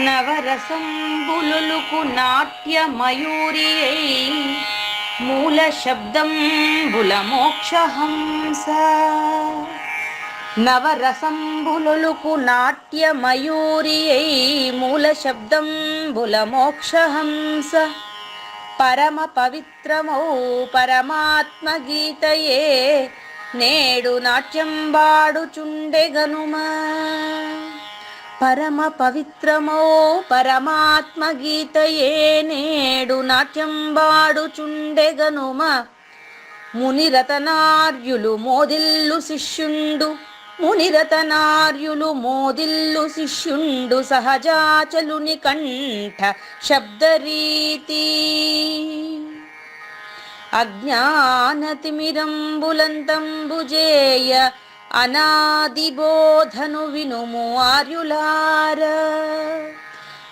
నవరసంబులుకు నాట్య మయూరియై మూల శబ్దంబుల మోక్షహంస. నవరసంబులుకు నాట్య మయూరియై మూల శబ్దంబుల మోక్షహంస. పరమ పవిత్రమౌ పరమాత్మ గీతయే నేడు నాట్యంబాడుచుండెగనుమా. పరమ పవిత్రమో పరమాత్మ గీతయే నేడు నాట్యంబాడుచుండెగనుమ. మునిరతనార్యులు మోదిల్లు శిష్యుండు, మునిరతనార్యులు మోదిల్లు శిష్యుండు సహజాచలుని కంఠ శబ్దరీతి. అజ్ఞానతిమిరంబులంతంబుజేయ అనాదిబోధను వినుము ఆర్యులార.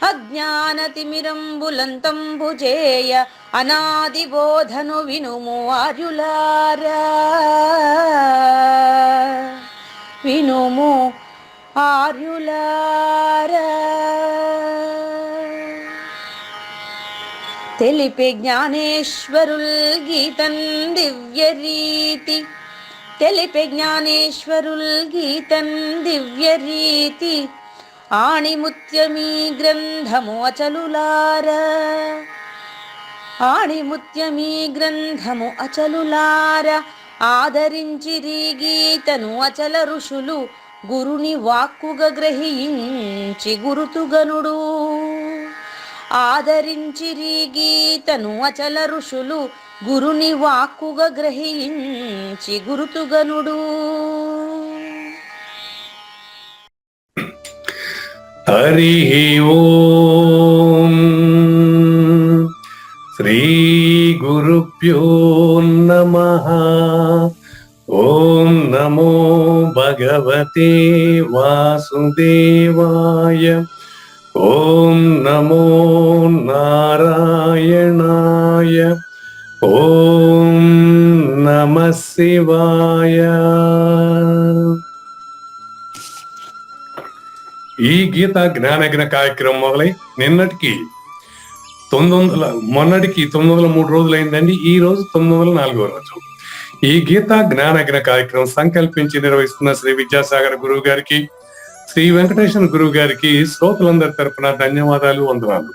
అజ్ఞానతిమిరంబులంతంబుజేయ అనాదిబోధను వినుము ఆర్యులార. వినుము ఆర్యులార. తెలిపే జ్ఞానేశ్వరుల్ గీతన్ దివ్యరీతి. తెలిపే జ్ఞానేశ్వరుల్ గీతన్ దివ్యరీతి. ఆణిముత్యమీ గ్రంథము అచలులార. ఆణిముత్యమీ గ్రంథము అచలులార. ఆదరించిరి గీతను అచల ఋషులు గురుని వాక్కుగా గ్రహించి గురుతుగనుడు. ఆదరించిరి గీతను అచల ఋషులు గురుని వాక్కుగా గ్రహించి గురుతుగనుడు. హరి ఓం. శ్రీ గురుభ్యో నమః. ఓం నమో భగవతే వాసుదేవాయ. ఓం నమో నారాయణాయ. ఓం నమః శివాయ. ఈ గీత జ్ఞానయజ్ఞ కార్యక్రమం మొదలై మొన్నటికి 903 రోజులైందండి. ఈ రోజు 904వ రోజు. ఈ గీత జ్ఞానయజ్ఞ కార్యక్రమం సంకల్పించి నిర్వహిస్తున్న శ్రీ విద్యాసాగర్ గురువు గారికి, శ్రీ వెంకటేశ్వర గురువు గారికి శ్రోతలందరి తరపున ధన్యవాదాలు, వందనాలు.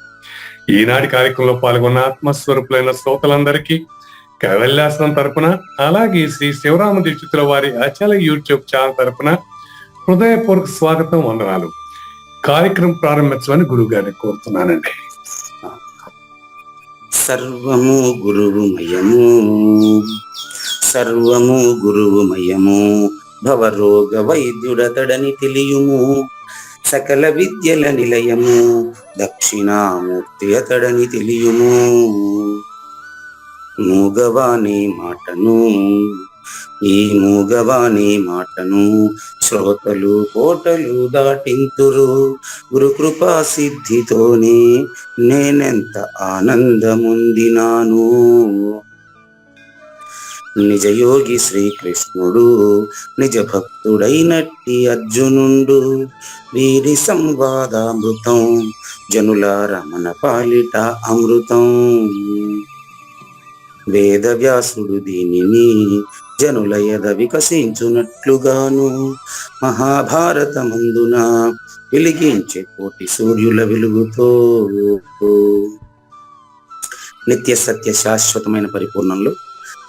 ఈనాటి కార్యక్రమంలో పాల్గొన్న ఆత్మస్వరూపులైన శ్రోతలందరికీ కైవల్యాసనం తరపున, అలాగే శ్రీ శివరామ దీక్షితుల వారి అచల యూట్యూబ్ ఛానల్ తరపున హృదయపూర్వక స్వాగతం, వందనాలు. కార్యక్రమం ప్రారంభించమని గురువు గారిని కోరుతున్నానండి. సర్వము గురువుమయము, సర్వము గురువుమయము. భవరోగ వైద్యుడతడని తెలియుము. సకల విద్యల నిలయము దక్షిణామూర్తి అతడని తెలియుము. మూగవాణి మాటను, ఈ మూగవాణి మాటను శ్రోతలు కోటలు దాటింతురు. గురుకృపా సిద్ధితోనే నేనెంత ఆనందముందినాను. నిజయోగి శ్రీకృష్ణుడు నిజ భక్తుడైనట్టి అర్జునుండు. వీరి సంవాదామృతం జనుల రమణ పాలిట అమృతం. వేదవ్యాసుడు దీనిని జనుల ఎద వికసించునట్లుగాను మహాభారతమందున వెలిగించే కోటి సూర్యుల వెలుగుతో నిత్య సత్య శాశ్వతమైన పరిపూర్ణంలో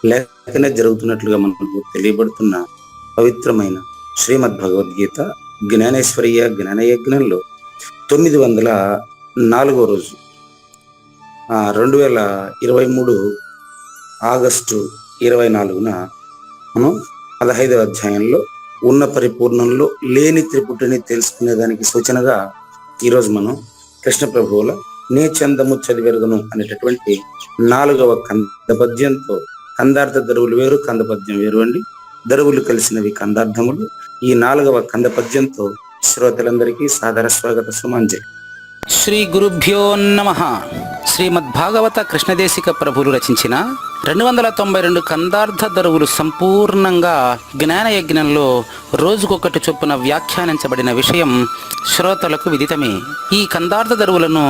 లేఖన జరుగుతున్నట్లుగా మనకు తెలియబడుతున్న పవిత్రమైన శ్రీమద్ భగవద్గీత జ్ఞానేశ్వరీయ జ్ఞానయజ్ఞంలో 904వ రోజు 2023 ఆగస్టు 24న మనం 15వ అధ్యాయంలో ఉన్న పరిపూర్ణంలో లేని త్రిపుటిని తెలుసుకునేదానికి సూచనగా ఈరోజు మనం కృష్ణ ప్రభువుల నే చందము చదివెరుగను అనేటటువంటి 4వ కంద పద్యంతో, కందార్థ దరువులు వేరు కంద పద్యం వేరు అండి, దరువులు కలిసినవి కందార్థములు. ఈ 4వ కంద పద్యంతో శ్రోతలందరికీ సాదర స్వాగత సుమాంజలి. శ్రీ గురుభ్యో నమః. శ్రీమద్భాగవత కృష్ణదేశిక ప్రభులు రచించిన 292 కందార్థ దరువులు సంపూర్ణంగా జ్ఞానయజ్ఞంలో రోజుకొకటి చొప్పున వ్యాఖ్యానించబడిన విషయం శ్రోతలకు విదితమే. ఈ కందార్థ దరువులను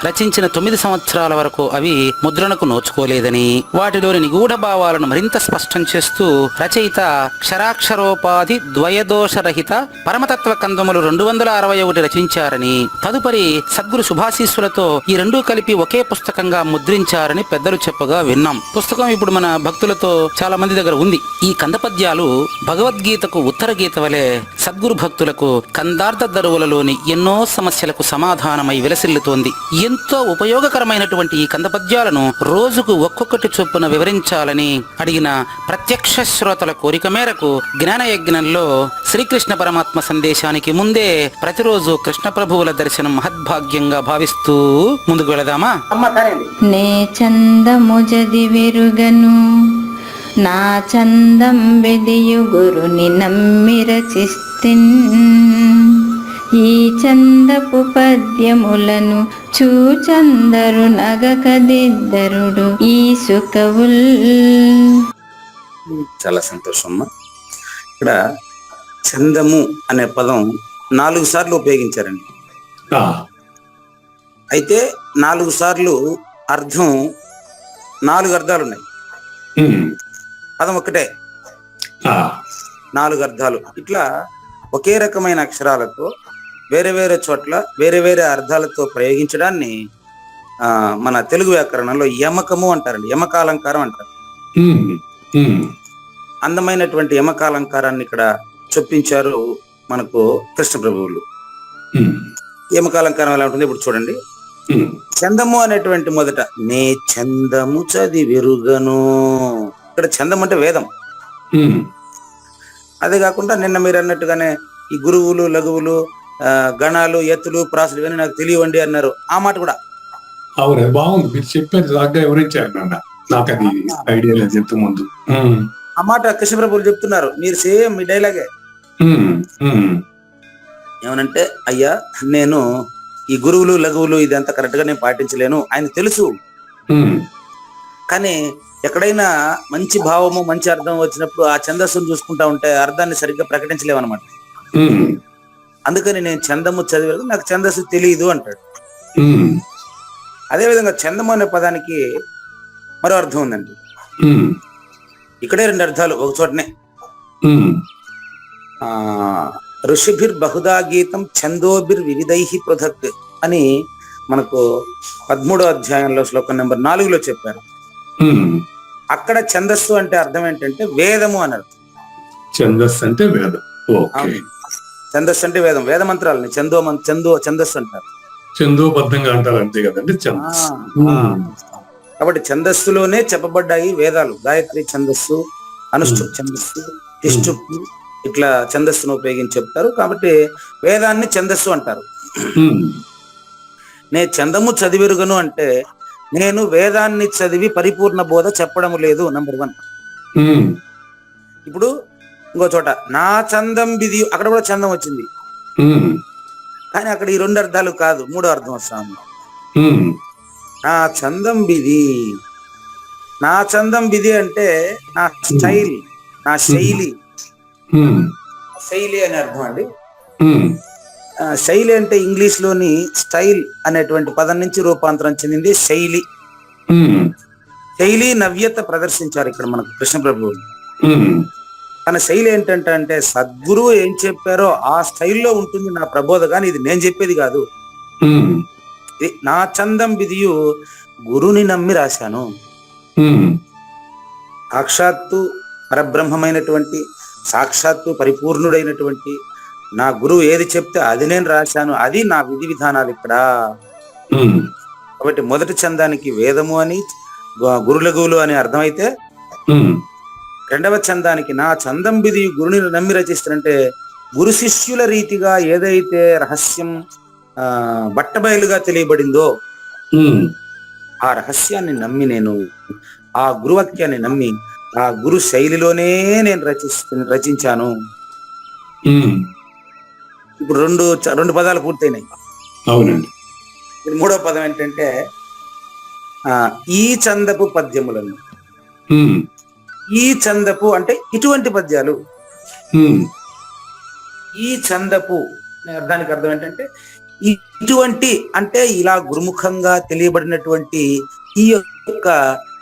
రచించిన 9 సంవత్సరాల వరకు అవి ముద్రణకు నోచుకోలేదని, వాటిలోని నిగూఢ భావాలను మరింత స్పష్టం చేస్తూ రచయిత క్షరాక్షరోపాధి ద్వయదోషరహిత పరమతత్వ కందములు 261 రచించారని, తదుపరి సద్గురు శుభాశీస్సులతో ఈ రెండూ కలిపి ఒకే పుస్తకంగా ముద్రించారని పెద్దలు చెప్పగా విన్నాం. పుస్తకం ఇప్పుడు మన భక్తులతో చాలా మంది దగ్గర ఉంది. ఈ కందపద్యాలు భగవద్గీతకు ఉత్తర గీత వలె సద్గురు భక్తులకు కందార్థ దరువులలోని ఎన్నో సమస్యలకు సమాధానమై విలసిల్లుతోంది. ఎంతో ఉపయోగకరమైనటువంటి ఈ కందపద్యాలను రోజుకు ఒక్కొక్కటి చొప్పున వివరించాలని అడిగిన ప్రత్యక్ష శ్రోతల కోరిక మేరకు జ్ఞానయజ్ఞంలో శ్రీకృష్ణ పరమాత్మ సందేశానికి ముందే ప్రతిరోజు కృష్ణ ప్రభువుల దర్శనం మహద్భాగ్యంగా భావిస్తూ ముందుకు వెళదామా? నే చందము చదివెరుగను, నా చందం వెదియు గురుని నమ్మి రచిస్తిన్. ఈ చందపు పద్యములను చూచందరు నగకదిద్దరుడు ఈ సుకవుల్. చాలా సంతోషం అమ్మా. ఇక్కడ చందము అనే పదం 4 సార్లు ఉపయోగించారండి. అయితే 4 సార్లు అర్థం 4 అర్థాలు ఉన్నాయి. పదం ఒక్కటే, 4 అర్థాలు. ఇట్లా ఒకే రకమైన అక్షరాలతో వేరే వేరే చోట్ల వేరే వేరే అర్థాలతో ప్రయోగించడాన్ని మన తెలుగు వ్యాకరణంలో యమకము అంటారండి, యమకాలంకారం అంటారు. అందమైనటువంటి యమకాలంకారాన్ని ఇక్కడ చొప్పించారు మనకు కృష్ణ ప్రభువులు. యమకాలంకారం ఎలా ఉంటుంది ఇప్పుడు చూడండి. చందము అనేటువంటి మొదట నే చందము చదివెరుగను. ఇక్కడ చందం అంటే వేదం. అదే కాకుండా నిన్న మీరు అన్నట్టుగానే ఈ గురువులు, లఘువులు, గణాలు, ఎత్తులు, ప్రాసులు ఇవన్నీ నాకు తెలియవండి అన్నారు. ఆ మాట కూడా అవును, బాగుంది. మీరు చెప్పారు, బాగా వివరించారు. నాకు అది ఐడియా లేదు చెప్తూ ముందు. ఆ మాట కృష్ణ ప్రభువులు చెప్తున్నారు. మీరు సేమ్ మీ డైలాగే. ఏమనంటే, అయ్యా నేను ఈ గురువులు, లఘువులు ఇదంతా కరెక్ట్ గా నేను పాటించలేను, ఆయన తెలుసు. కానీ ఎక్కడైనా మంచి భావము, మంచి అర్థం వచ్చినప్పుడు ఆ ఛందస్సును చూసుకుంటా ఉంటే అర్థాన్ని సరిగ్గా ప్రకటించలేమన్నమాట. అందుకని నేను చందము చదివేది, నాకు ఛందస్సు తెలియదు అంటాడు. అదేవిధంగా చందము అనే పదానికి మరో అర్థం ఉందండి. ఇక్కడే 2 అర్థాలు ఒక చోటనే. ఋషిభిర్ బహుదా గీతం ఛందోభిర్ వివిధైహి పృథక్ అని మనకు 13వ అధ్యాయంలో శ్లోకం నెంబర్ 4లో చెప్పారు. అక్కడ ఛందస్సు అంటే అర్థం ఏంటంటే వేదము అని అర్థం. ఛందస్సు అంటే వేదం. ఛందస్సు అంటే వేదం, వేద మంత్రాలని ఛందస్సు అంటారు. చందోబద్ధంగా అంటారు, అంతే కదండి ఛందస్సు. కాబట్టి ఛందస్సులోనే చెప్పబడ్డాయి వేదాలు. గాయత్రి ఛందస్సు, అనుష్ఠు ఛందస్సు, తిష్ఠు, ఇట్లా ఛందస్సును ఉపయోగించి చెప్తారు. కాబట్టి వేదాన్ని ఛందస్సు అంటారు. నే చందము చదివెరుగను అంటే నేను వేదాన్ని చదివి పరిపూర్ణ బోధ చెప్పడం లేదు, నంబర్ 1. ఇప్పుడు ఇంకో చోట నా చందం బిది, అక్కడ కూడా చందం వచ్చింది. కానీ అక్కడ ఈ 2 అర్థాలు కాదు, 3వ అర్థం వస్తాను. నా చందం బిది, నా చందం బిది అంటే నా స్టైల్, నా శైలి. శైలి అనే అర్థం అండి. శైలి అంటే ఇంగ్లీష్ లోని స్టైల్ అనేటువంటి పదం నుంచి రూపాంతరం చెందింది శైలి. శైలి నవ్యత ప్రదర్శించారు ఇక్కడ మనకు కృష్ణ ప్రభువు. తన శైలి ఏంటంటే అంటే సద్గురువు ఏం చెప్పారో ఆ స్టైల్లో ఉంటుంది నా ప్రబోధ, కానీ ఇది నేను చెప్పేది కాదు. నా చందం బిదియు గురుని నమ్మి రాశాను. సాక్షాత్తు పరబ్రహ్మమైనటువంటి, సాక్షాత్తు పరిపూర్ణుడైనటువంటి నా గురువు ఏది చెప్తే అది నేను రాశాను, అది నా విధి విధానాలు ఇక్కడ. కాబట్టి మొదటి చందానికి వేదము అని, గురులగువులు అని అర్థమైతే, 2వ చందానికి నా చందం బిది గురుని నమ్మి రచిస్తానంటే గురు శిష్యుల రీతిగా ఏదైతే రహస్యం బట్టబయలుగా తెలియబడిందో ఆ రహస్యాన్ని నమ్మి, నేను ఆ గురువాక్యాన్ని నమ్మి ఆ గురు శైలిలోనే నేను రచించాను. ఇప్పుడు రెండు పదాలు పూర్తయినాయి. అవునండి. 3వ పదం ఏంటంటే ఈ చందపు పద్యములను. ఉమ్, ఈ చందపు అంటే ఇటువంటి పద్యాలు. ఉమ్, ఈ చందపు దానికి అర్థం ఏంటంటే ఇటువంటి అంటే ఇలా గురుముఖంగా తెలియబడినటువంటి ఈ యొక్క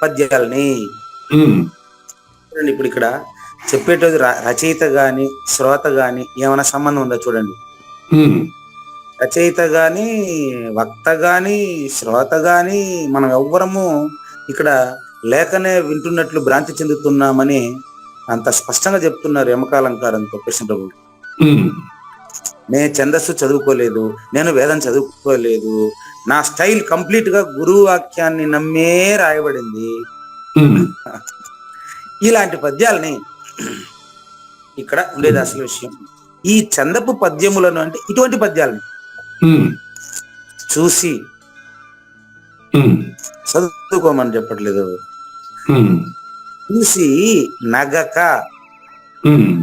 పద్యాలని. ఉమ్, చూడండి, ఇప్పుడు ఇక్కడ చెప్పేటది రచయిత గాని శ్రోత గాని ఏమైనా సంబంధం ఉందా చూడండి. ఉమ్, రచయిత గాని వక్త గాని శ్రోత గాని మనం ఎవ్వరము ఇక్కడ లేఖనే వింటున్నట్లు భ్రాంతి చెందుతున్నామని అంత స్పష్టంగా చెప్తున్నారు యమకాలంకారంతో కృష్ణప్రభు. ఉమ్, నేను ఛందస్సు చదువుకోలేదు, నేను వేదం చదువుకోలేదు, నా స్టైల్ కంప్లీట్ గా గురువు వాక్యాన్ని నమ్మే రాయబడింది. ఉమ్, ఇలాంటి పద్యాలని ఇక్కడ ఉండేది అసలు విషయం. ఈ చందపు పద్యములను అంటే ఇటువంటి పద్యాలని ఉమ్, చూసి ఉమ్, చదువుకోమని చెప్పట్లేదు, ఉమ్, చూసి నగక. ఉమ్,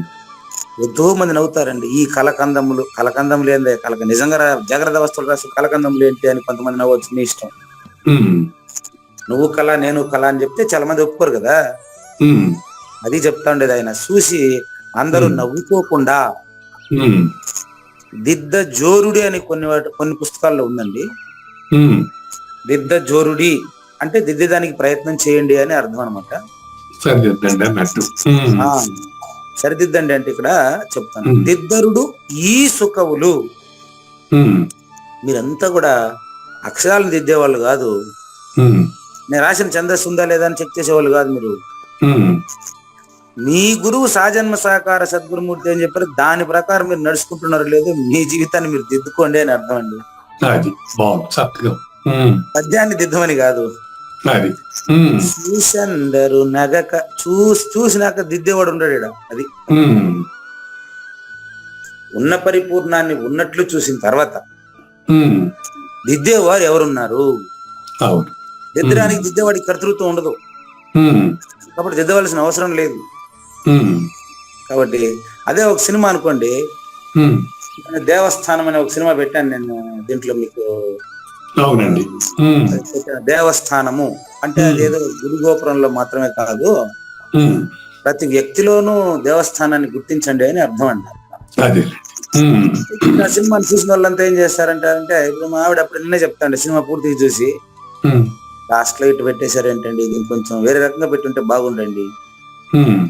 ఎంతో మంది నవ్వుతారండి ఈ కలకందములు ఏందే నిజంగా జాగ్రత్త అవస్థలు రాసి కలకందములు ఏంటి అని కొంతమంది నవ్వచ్చు, నీ ఇష్టం. ఉమ్, నువ్వు కళ నేను కళ అని చెప్తే చాలా మంది ఒప్పుకోరు కదా, ఉమ్, అది చెప్తా ఉండేది ఆయన. చూసి అందరూ నవ్వుకోకుండా ఉమ్, దిద్ద జోరుడి అని కొన్ని పుస్తకాల్లో ఉందండి. ఉమ్, దిద్ద జోరుడి అంటే దిద్దేదానికి ప్రయత్నం చేయండి అని అర్థం అనమాట. సరిదిద్దండి అన్నట్టు. ఉమ్, సరిదిద్దండి అంటే ఇక్కడ చెప్తాను, ఉమ్. దిద్దరుడు ఈ సుఖవులు. ఉమ్, మీరంతా కూడా అక్షరాలను దిద్దేవాళ్ళు కాదు, ఉమ్, నేను రాసిన ఛందస్సు ఉందా లేదా అని చెక్ చేసేవాళ్ళు కాదు మీరు. ఉమ్, మీ గురువు సాజన్మ సహకార సద్గురుమూర్తి అని చెప్పారు, దాని ప్రకారం మీరు నడుచుకుంటున్నారు లేదు, మీ జీవితాన్ని మీరు దిద్దుకోండి అని అర్థం అండి. అది బాగుంది చక్కగా. ఉమ్, పద్యాన్ని దిద్దమని కాదు. అది. ఉమ్, చూసందరు నగక చూసినాక దిద్దేవాడు ఉండడు ఈడ. అది ఉమ్, ఉన్న పరిపూర్ణాన్ని ఉన్నట్లు చూసిన తర్వాత ఉమ్, దిద్దేవారు ఎవరున్నారు. అవును. దిద్దడానికి దిద్దేవాడికి కర్తృత్వం ఉండదు, ఉమ్, కాబట్టి దిద్దవలసిన అవసరం లేదు. ఉమ్, కాబట్టి అదే ఒక సినిమా అనుకోండి, ఉమ్, దేవస్థానం అనే ఒక సినిమా పెట్టాను నేను, దీంట్లో మీకు అవునండి. ఉమ్, దేవస్థానము అంటే అదేదో గురుగోపురంలో మాత్రమే కాదు, ఉమ్, ప్రతి వ్యక్తిలోనూ దేవస్థానాన్ని గుర్తించండి అని అర్థం అంట. అది. ఉమ్, ఆ సినిమాని చూసిన వాళ్ళంతా ఏం చేస్తారంటే, ఇప్పుడు మా ఆవిడ అప్పుడు నిన్నే చెప్తాండి, సినిమా పూర్తిగా చూసి ఉమ్, లాస్ట్ లో ఇటు పెట్టేశారేంటండి, దీన్ని కొంచెం వేరే రకంగా పెట్టుంటే బాగుండండి, ఉమ్,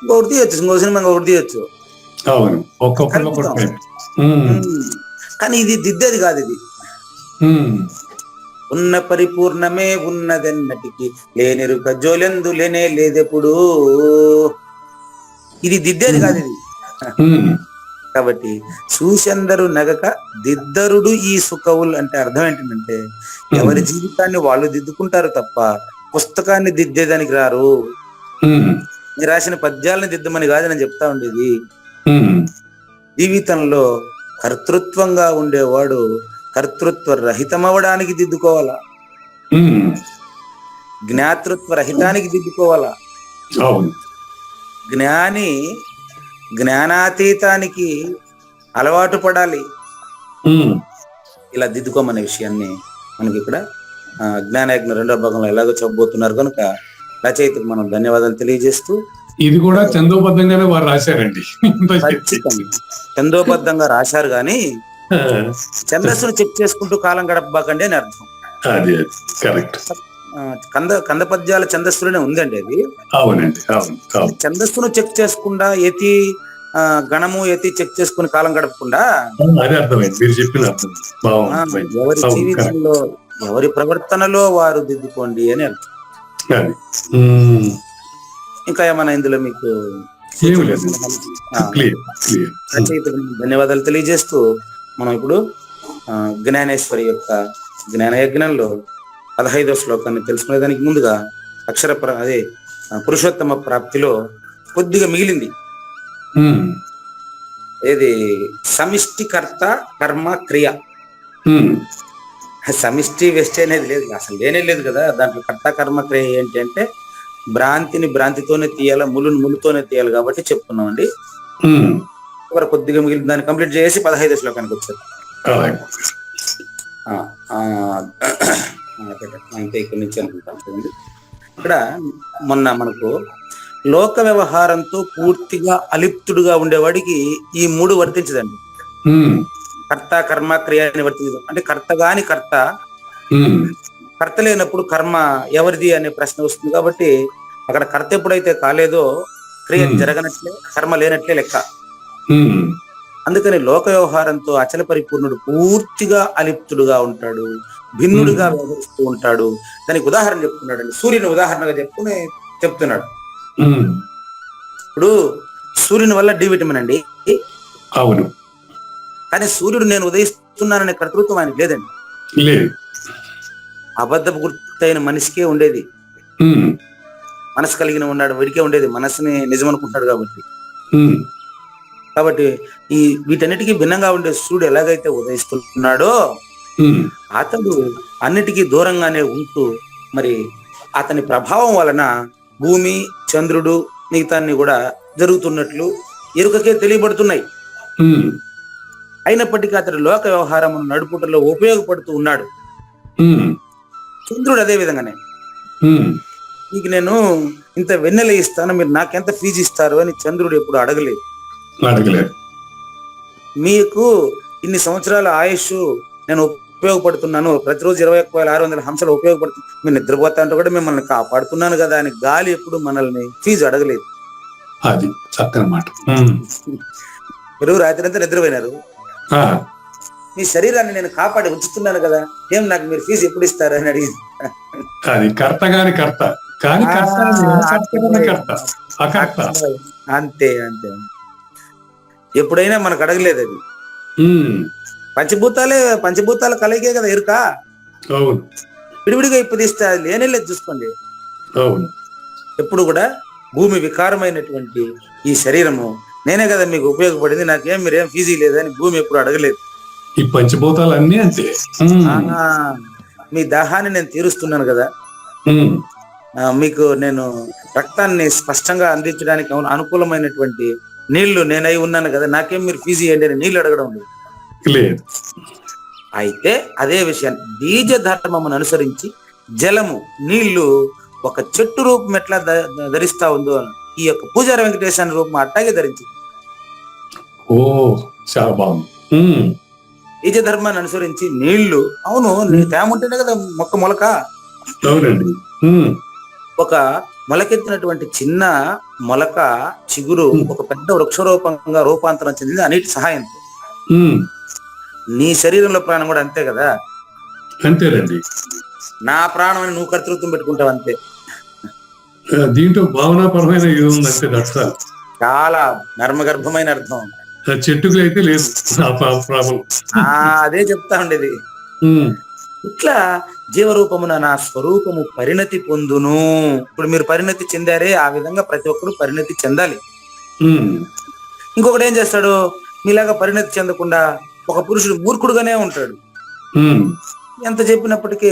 ఇంకొకటి తీయొచ్చు, ఇంకో సినిమా ఇంకొకటి తీయొచ్చు. అవును. ఒక్కొక్కరు ఒక్కొక్క. ఉమ్, కానీ ఇది దిద్దేది కాదు. ఇది ఉమ్, ఉన్న పరిపూర్ణమే ఉన్నదెన్నటికి లేనిరుక జోలెందు లేనే లేదెప్పుడు. ఇది దిద్దేది కాదు ఇది. ఉమ్, కాబట్టి చూసందరు నగక దిద్దరుడు ఈ సుఖవులు అంటే అర్థం ఏంటంటే, ఎవరి జీవితాన్ని వాళ్ళు దిద్దుకుంటారు తప్ప పుస్తకాన్ని దిద్దేదానికి రారు. ఉమ్, మీరు రాసిన పద్యాలను దిద్దమని కాదు నేను చెప్తా ఉండేది. ఉమ్, జీవితంలో కర్తృత్వంగా ఉండేవాడు కర్తృత్వ రహితమవడానికి దిద్దుకోవాలా, ఉమ్, జ్ఞాతృత్వ రహితానికి దిద్దుకోవాలా. అవును. జ్ఞాని జ్ఞానాతీతానికి అలవాటు పడాలి. ఉమ్, ఇలా దిద్దుకోమనే విషయాన్ని మనకి ఇక్కడ జ్ఞానయజ్ఞ 2వ భాగంలో ఎలాగో చెప్పబోతున్నారు కనుక రచయితకు మనం ధన్యవాదాలు తెలియజేస్తూ, ఇది కూడా చందోబద్ధంగానే వారు రాశారండి. చందోబద్ధంగా రాశారు గాని ఛందస్సును చెక్ చేసుకుంటూ కాలం గడపబాకండి అని అర్థం. అది కరెక్ట్. కంద పద్యాల ఛందస్సులోనే ఉందండి అది. అవునండి. అవును. ఛందస్సును చెక్ చేసుకుండా గణము చెక్ చేసుకుని కాలం గడపకుండా, అది అర్థమైంది మీరు చెప్పిన అర్థం. ఎవరి జీవితంలో ఎవరి ప్రవర్తనలో వారు దిద్దుకోండి అని అర్థం. ఇంకా ఏమైనా ఇందులో మీకు ధన్యవాదాలు తెలియజేస్తూ మనం ఇప్పుడు జ్ఞానేశ్వరి యొక్క జ్ఞానయజ్ఞంలో 15వ శ్లోకాన్ని తెలుసుకునేదానికి ముందుగా పురుషోత్తమ ప్రాప్తిలో కొద్దిగా మిగిలింది. ఏది సమిష్టి కర్త కర్మ క్రియ. సమిష్టి వెష్టి అనేది లేదు, అసలు లేనే లేదు కదా. దాంట్లో కర్త కర్మ క్రియ ఏంటి అంటే భ్రాంతిని భ్రాంతితోనే తీయాలి, ములుని ములుతోనే తీయాలి కాబట్టి చెప్పుకున్నామండి. కొద్దిగా మిగిలిన దాన్ని కంప్లీట్ చేసి 15వ శ్లోకానికి వచ్చారు. ఇంకా ఇక్కడి నుంచి అనుకుంటాం చూడండి. ఇక్కడ మొన్న మనకు లోక వ్యవహారంతో పూర్తిగా అలిప్తుడుగా ఉండేవాడికి ఈ 3 వర్తించదండి. ఉమ్, కర్త కర్మ క్రియ అని వర్తించదు. అంటే కర్త గాని కర్త, ఉమ్, కర్త లేనప్పుడు కర్మ ఎవరిది అనే ప్రశ్న వస్తుంది. కాబట్టి అక్కడ కర్త ఎప్పుడైతే కాలేదో క్రియ జరగనట్లే, కర్మ లేనట్లే లెక్క. ఉమ్, అందుకని లోక వ్యవహారంతో అచల పరిపూర్ణుడు పూర్తిగా అలిప్తుడుగా ఉంటాడు, భిన్నుడిగా వ్యవహరిస్తూ ఉంటాడు. దానికి ఉదాహరణ చెప్తున్నాడు అండి. సూర్యుని ఉదాహరణగా చెప్తున్నాడు. ఉమ్, ఇప్పుడు సూర్యుని వల్ల డి విటమిన్ అండి. అవును. కానీ సూర్యుడు నేను ఉదయిస్తున్నాననే కర్తృత్వం ఆయనకి లేదండి. లేదు. అబద్ధపు గుర్తైన మనిషికే ఉండేది. ఉమ్, మనసు కలిగిన ఉన్నాడు వీడికే ఉండేది. మనసుని నిజం అనుకుంటాడు కాబట్టి. ఉమ్, కాబట్టి ఈ వీటన్నిటికీ భిన్నంగా ఉండే సూర్యుడు ఎలాగైతే ఉదయిస్తున్నాడో ఉమ్, అతడు అన్నిటికీ దూరంగానే ఉంటూ మరి అతని ప్రభావం వలన భూమి, చంద్రుడు, మిగతాన్ని కూడా జరుగుతున్నట్లు ఎరుకకే తెలియబడుతున్నాయి. ఉమ్, అయినప్పటికీ అతడు లోక వ్యవహారం నడుపుటలో ఉపయోగపడుతూ ఉన్నాడు. ఉమ్, చంద్రుడు అదే విధంగానే ఉమ్, మీకు నేను ఇంత వెన్నెల ఇస్తాను, మీరు నాకెంత ఫీజు ఇస్తారు అని చంద్రుడు ఎప్పుడు అడగలేదు. అడగలేదు. మీకు ఇన్ని సంవత్సరాల ఆయుష్ నేను ఉపయోగపడుతున్నాను, ప్రతిరోజు 21,600 హంసలు ఉపయోగపడుతుంది, మీరు నిద్రపోతా అంటే కూడా మిమ్మల్ని కాపాడుతున్నాను కదా అని గాలి ఎప్పుడు మనల్ని ఫీజు అడగలేదు. అది చక్కని మాట. మీరు రాత్రి అంతా నిద్రపోయినారు, ఆ, మీ శరీరాన్ని నేను కాపాడి ఉంచుతున్నాను కదా, ఏం నాకు మీరు ఫీజు ఎప్పుడు ఇస్తారు అని అడిగింది. అది కర్త గాని కర్త కానీ కర్త కర్త అకర్త. అంతే అంతే. ఎప్పుడైనా మనకు అడగలేదు అది. ఉమ్, పంచభూతాల కలయికే కదా ఎరుక. అవును. విడివిడిగా ఇప్పదిస్తే అది లేనేలేదు. చూసుకోండి, అవును. ఎప్పుడు కూడా భూమి వికారమైనటువంటి ఈ శరీరము నేనే కదా మీకు ఉపయోగపడింది, నాకేం మీరేం ఫీజు లేదని భూమి ఎప్పుడు అడగలేదు. ఈ పంచభూతాలు అన్నీ అంతే. మీ దాహాన్ని నేను తీరుస్తున్నాను కదా, ఉమ్, మీకు నేను రక్తాన్ని స్పష్టంగా అందించడానికి అనుకూలమైనటువంటి నీళ్లు నేనై ఉన్నాను కదా, నాకేం మీరు ఫీజు ఇవ్వండి అని నీళ్లు అడగడం లేదు. లేదు. అయితే అదే విషయాన్ని బీజ ధర్మమును అనుసరించి జలము, నీళ్లు ఒక చెట్టు రూపం ఎట్లా ధరిస్తా ఉందో ఈ యొక్క పూజారి వెంకటేశ్వర రూపం అట్టాగే ధరించింది. ఓ, చాలా బాగుంది. ఉమ్, బీజ ధర్మాన్ని అనుసరించి నీళ్లు, అవును తేమ ఉంటేనే కదా మొలక. అవునండి. ఉమ్, ఒక మొలకెత్తినటువంటి చిన్న మొలక చిగురు ఒక పెద్ద వృక్షరూపంగా రూపాంతరం చెందింది ఆ నీటి సహాయంతో. ఉమ్, నీ శరీరంలో ప్రాణం కూడా అంతే కదా. అంతేనండి. నా ప్రాణం అని నువ్వు కర్తృత్వం పెట్టుకుంటావు అంతే. దీంట్లో భావనాపరమైన ఇది ఉంది అంతే. దట్సాలు చాలా నర్మగర్భమైన అర్థం. చెట్టుకు అయితే లేదు ప్రాబ్లం. అదే చెప్తా ఉండేది. ఉమ్, ఇట్లా జీవరూపమున నా స్వరూపము పరిణతి పొందును. ఇప్పుడు మీరు పరిణతి చెందారే, ఆ విధంగా ప్రతి ఒక్కరు పరిణతి చెందాలి. ఉమ్, ఇంకొకటి ఏం చేస్తాడు, మీలాగా పరిణతి చెందకుండా ఒక పురుషుడు మూర్ఖుడుగానే ఉంటాడు. ఉమ్, ఎంత చెప్పినప్పటికీ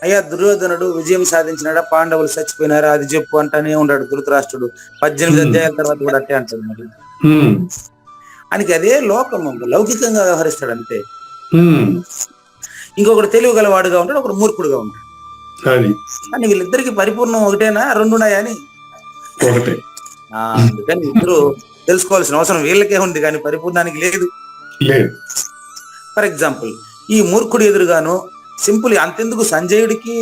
అయ్యా దుర్యోధనుడు విజయం సాధించినాడా, పాండవులు చచ్చిపోయినారా అది చెప్పు అంటానే ఉంటాడు ధృతరాష్ట్రుడు. 18 అధ్యాయాల తర్వాత కూడా అట్టే అంటాడు. మరి ఉమ్, ఆయనకి అదే లోకము, లౌకికంగా వ్యవహరిస్తాడు అంతే. ఉమ్, ఇంకొకటి తెలివి గలవాడుగా ఉంటాడు, ఒకడు మూర్ఖుడుగా ఉంటాడు. అది కానీ వీళ్ళిద్దరికి పరిపూర్ణం ఒకటేనా, రెండున్నాయా అని. ఒకటే. అందుకని ఇద్దరు తెలుసుకోవాల్సిన అవసరం వీళ్ళకే ఉంది, కానీ పరిపూర్ణానికి లేదు. లేదు. ఫర్ ఎగ్జాంపుల్, ఈ మూర్ఖుడు ఎదురుగాను సింపుల్ అంతెందుకు సంజయుడికి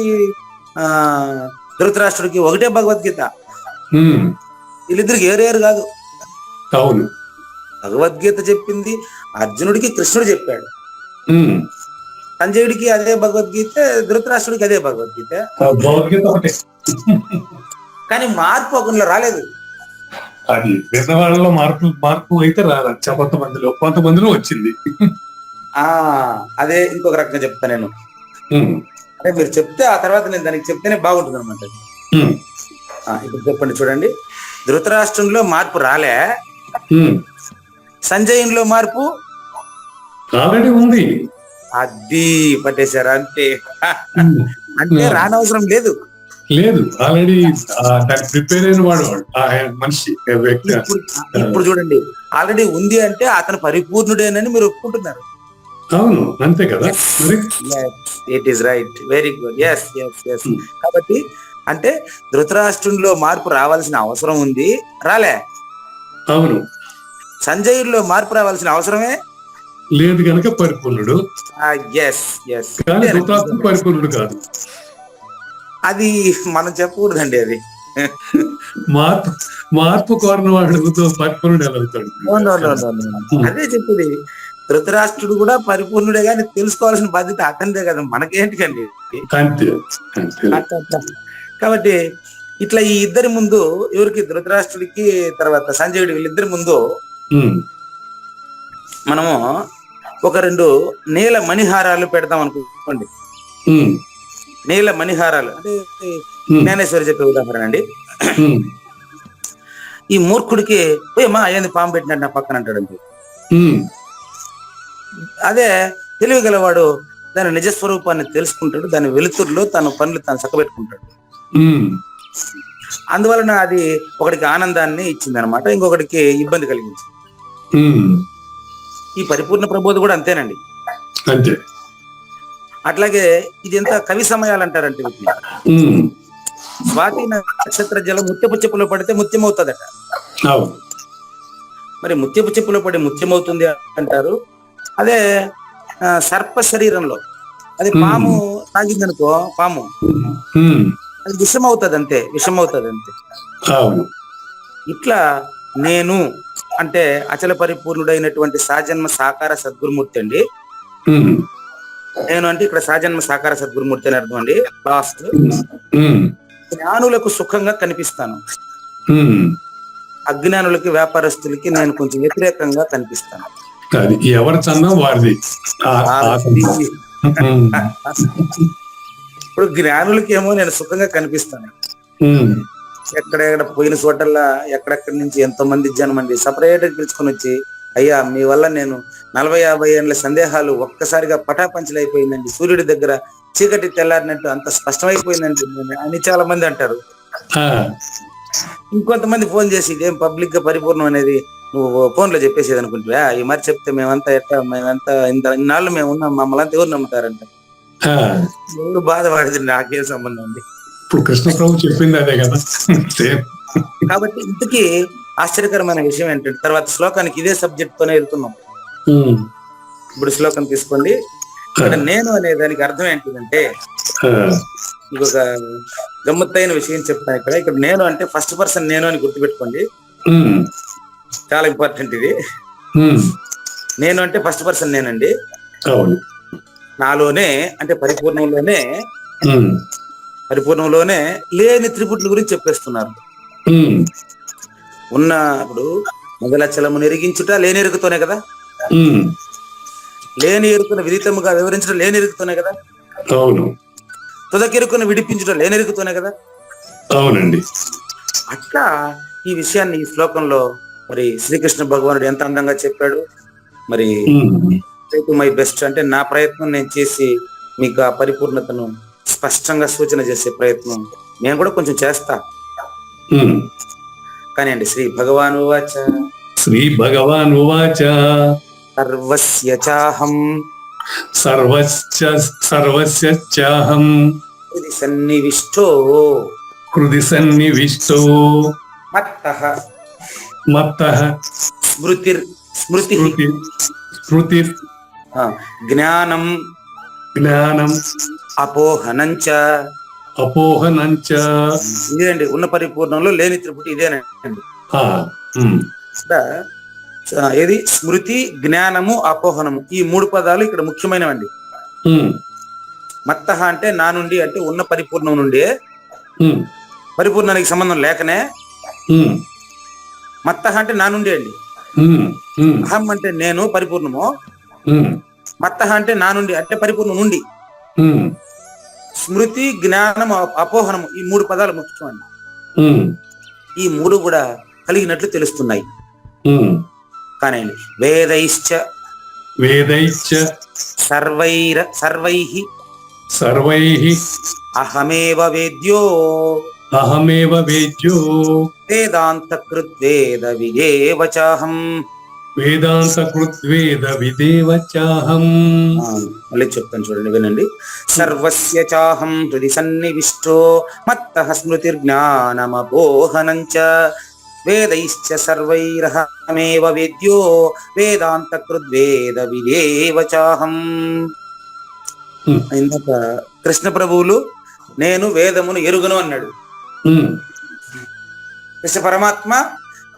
ధృతరాష్ట్రుడికి ఒకటే భగవద్గీత. ఉమ్, వీళ్ళిద్దరికి ఏరేరు కాదు. అవును. భగవద్గీత చెప్పింది అర్జునుడికి కృష్ణుడు చెప్పాడు, ఉమ్, సంజయుడికి అదే భగవద్గీత, ధృతరాష్ట్రుడికి అదే భగవద్గీత. భగవద్గీత ఒకటే. కానీ మార్పు ఒకరిలో రాలేదు. అది పేదవాళ్ళలో మార్పు అయితే రాలేదు. కొంతమందిలో వచ్చింది. అదే ఇంకొక రకంగా చెప్తా నేను. ఉమ్, అదే మీరు చెప్తే ఆ తర్వాత నేను దానికి చెప్తేనే బాగుంటుంది అనమాట. ఉమ్, ఇప్పుడు చెప్పండి, చూడండి. ధృతరాష్ట్రంలో మార్పు రాలే, ఉమ్, సంజయంలో మార్పు ఆల్రెడీ ఉంది. అది పట్టేశారు అంతే. ఉమ్, అంటే రానవసరం లేదు. లేదు, ఆల్రెడీ దానికి ప్రిపేర్ అయిన వాడు ఆ మనిషి వ్యక్తి. ఇప్పుడు చూడండి, ఆల్రెడీ ఉంది అంటే అతను పరిపూర్ణుడేనని మీరు ఒప్పుకుంటున్నారు. అవును, అంతే కదా. మరి it is right, very good. Yes yes yes. కాబట్టి అంటే ధృతరాష్ట్రునిలో మార్పు రావాల్సిన అవసరం ఉంది, రాలే. అవును, సంజయుడిలో మార్పు రావాల్సిన అవసరమే లేదు గనక పరిపూర్ణుడు. Yes yes. కానీ ధృతరాష్ట్రుడు పరిపూర్ణుడు కాదు. అది మనం చెప్పకూడదండి. అది మార్పు కోరిన వాడు పరిపూర్ణుడు ఎలా అవుతాడు? అదే చెప్పింది. ధృతరాష్ట్రుడు కూడా పరిపూర్ణుడే, కానీ తెలుసుకోవాల్సిన బాధ్యత అతనిదే కదా, మనకేంటికండి. అంతే. కాబట్టి ఇట్లా ఈ ఇద్దరి ముందు, ఎవరికి, ధృతరాష్ట్రుడికి తర్వాత సంజయుడి, వీళ్ళిద్దరి ముందు మనము ఒక 2 నీల మణిహారాలు పెడదాం అనుకోండి. నీల మణిహారాలు అంటే జ్ఞానేశ్వరి చెప్పే ఉదాహరణ అండి. ఈ మూర్ఖుడికి మా అయ్యింది పాము పెట్టినట్టు నా పక్కన అంటాడండి. అదే తెలివి గలవాడు దాని నిజస్వరూపాన్ని తెలుసుకుంటాడు, దాని వెలుతురులో తన పనులు తాను చక్కబెట్టుకుంటాడు. అందువలన అది ఒకడికి ఆనందాన్ని ఇచ్చింది అనమాట, ఇంకొకటికి ఇబ్బంది కలిగించింది. ఈ పరిపూర్ణ ప్రబోధ కూడా అంతేనండి. అంతే. అట్లాగే ఇది ఎంత కవి సమయాలు అంటారంటే, స్వాతి నక్షత్ర జలం ముత్యపు చెప్పులో పడితే ముత్యం అవుతుందట. మరి ముత్యపు చెప్పులో పడి ముత్యం అవుతుంది అంటారు. అదే సర్ప శరీరంలో, అది పాము తాగిందనుకో, పాము అది విషం అవుతుంది అంతే, విషం అవుతుంది అంతే. ఇట్లా నేను అంటే అచల పరిపూర్ణుడైనటువంటి సాజన్మ సాకార సద్గురుమూర్తి అండి. నేను అంటే ఇక్కడ సాజన్మ సాకార సద్గురుమూర్తి అని అర్థం అండి. లాస్ట్ జ్ఞానులకు సుఖంగా కనిపిస్తాను, అజ్ఞానులకి, వ్యాపారస్తులకి నేను కొంచెం వ్యతిరేకంగా కనిపిస్తాను. ఎవరి చందం వారిది. ఇప్పుడు జ్ఞానులకి ఏమో నేను సుఖంగా కనిపిస్తాను. ఎక్కడెక్కడ పోయిన చోటల్లా ఎక్కడెక్కడి నుంచి ఎంతో మంది జనం అండి సపరేట్ పిలుచుకొని వచ్చి, అయ్యా మీ వల్ల నేను 40-50 ఏళ్ళ సందేహాలు ఒక్కసారిగా పటాపంచలు అయిపోయిందండి, సూర్యుడి దగ్గర చీకటి తెల్లారినట్టు అంత స్పష్టమైపోయిందండి అని చాలా మంది అంటారు. ఇంకొంతమంది ఫోన్ చేసి ఇదేం పబ్లిక్ గా పరిపూర్ణం అనేది నువ్వు ఫోన్ లో చెప్పేసేది అనుకుంటున్నా, ఈ మరి చెప్తే మేమంతా ఇన్నాళ్ళు మేము ఉన్నాం, మమ్మల్ని అంతా ఎవరు నమ్ముతారంట. ఎవరు బాధపడేది, నాకేం సంబంధం అండి. ఇప్పుడు కృష్ణ ప్రభు చెప్పింది అదే కదా. కాబట్టి ఇంతకీ ఆశ్చర్యకరమైన విషయం ఏంటంటే, తర్వాత శ్లోకానికి ఇదే సబ్జెక్ట్ తోనే వెళ్తున్నాం. ఇప్పుడు శ్లోకం తీసుకోండి. ఇక్కడ నేను అనే దానికి అర్థం ఏంటిదంటే, ఇంకొక గమ్మత్తైన విషయం చెప్తాను. ఇక్కడ నేను అంటే ఫస్ట్ పర్సన్ నేను అని గుర్తుపెట్టుకోండి, చాలా ఇంపార్టెంట్ ఇది. నేను అంటే ఫస్ట్ పర్సన్ నేనండి. నాలోనే అంటే పరిపూర్ణంలోనే లేని త్రిపుట్ల గురించి చెప్పేస్తున్నారు. ఉన్నప్పుడు మొదలచలము నెరిగించుట లేని ఎరుకుతోనే కదా, లేని ఎరుకును విదితముగా వివరించడం లేని ఎరుకుతోనే కదా, తుదకెరుకును విడిపించడం లేని ఎరుకుతోనే కదా. అవునండి. అట్లా ఈ విషయాన్ని ఈ శ్లోకంలో మరి శ్రీకృష్ణ భగవానుడు ఎంత అందంగా చెప్పాడు. మరి మై బెస్ట్ అంటే నా ప్రయత్నం నేను చేసి మీకు ఆ పరిపూర్ణతను స్పష్టంగా సూచన చేసే ప్రయత్నం నేను కూడా కొంచెం చేస్తా. కానీ అండి శ్రీ భగవాన్ ఉవాచ సర్వస్య చాహం హృది సన్నివిష్టో మత్తః స్మృతిర్ జ్ఞానం అపోహనంచ ఇదేండి ఉన్న పరిపూర్ణంలో లేని త్రిపుటి ఇదేనండి. ఏది స్మృతి, జ్ఞానము, అపోహనము, ఈ 3 పదాలు ఇక్కడ ముఖ్యమైనవండి. మత్తః అంటే నా నుండి, అంటే ఉన్న పరిపూర్ణం నుండి, పరిపూర్ణానికి సంబంధం లేకనే మత్తః అంటే నా నుండి అండి. అహం అంటే నేను పరిపూర్ణము, మత్తః అంటే నా నుండి అంటే పరిపూర్ణం నుండి. స్మృతి, జ్ఞానం, అపోహనము, ఈ 3 పదాలు ముఖ్యం అండి. ఈ 3 కూడా కలిగినట్లు తెలుస్తున్నాయి. కానీ వేదైశ్చ సర్వైః అహమేవ వేద్యో వేదాంతకృత్ వేద విదేవ చాహం మళ్ళీ చెప్తాను చూడండి, వినండి. సర్వస్య చాహం హృది సన్నివిష్టో మత్తః స్మృతిర్జ్ఞానమపోహనం చ వేదైశ్చ సర్వైరహమేవ వేద్యో వేదాంతకృద్వేద విదేవ చాహం. ఇందాక కృష్ణ ప్రభువులు నేను వేదమును ఎరుగను అన్నాడు. కృష్ణ పరమాత్మ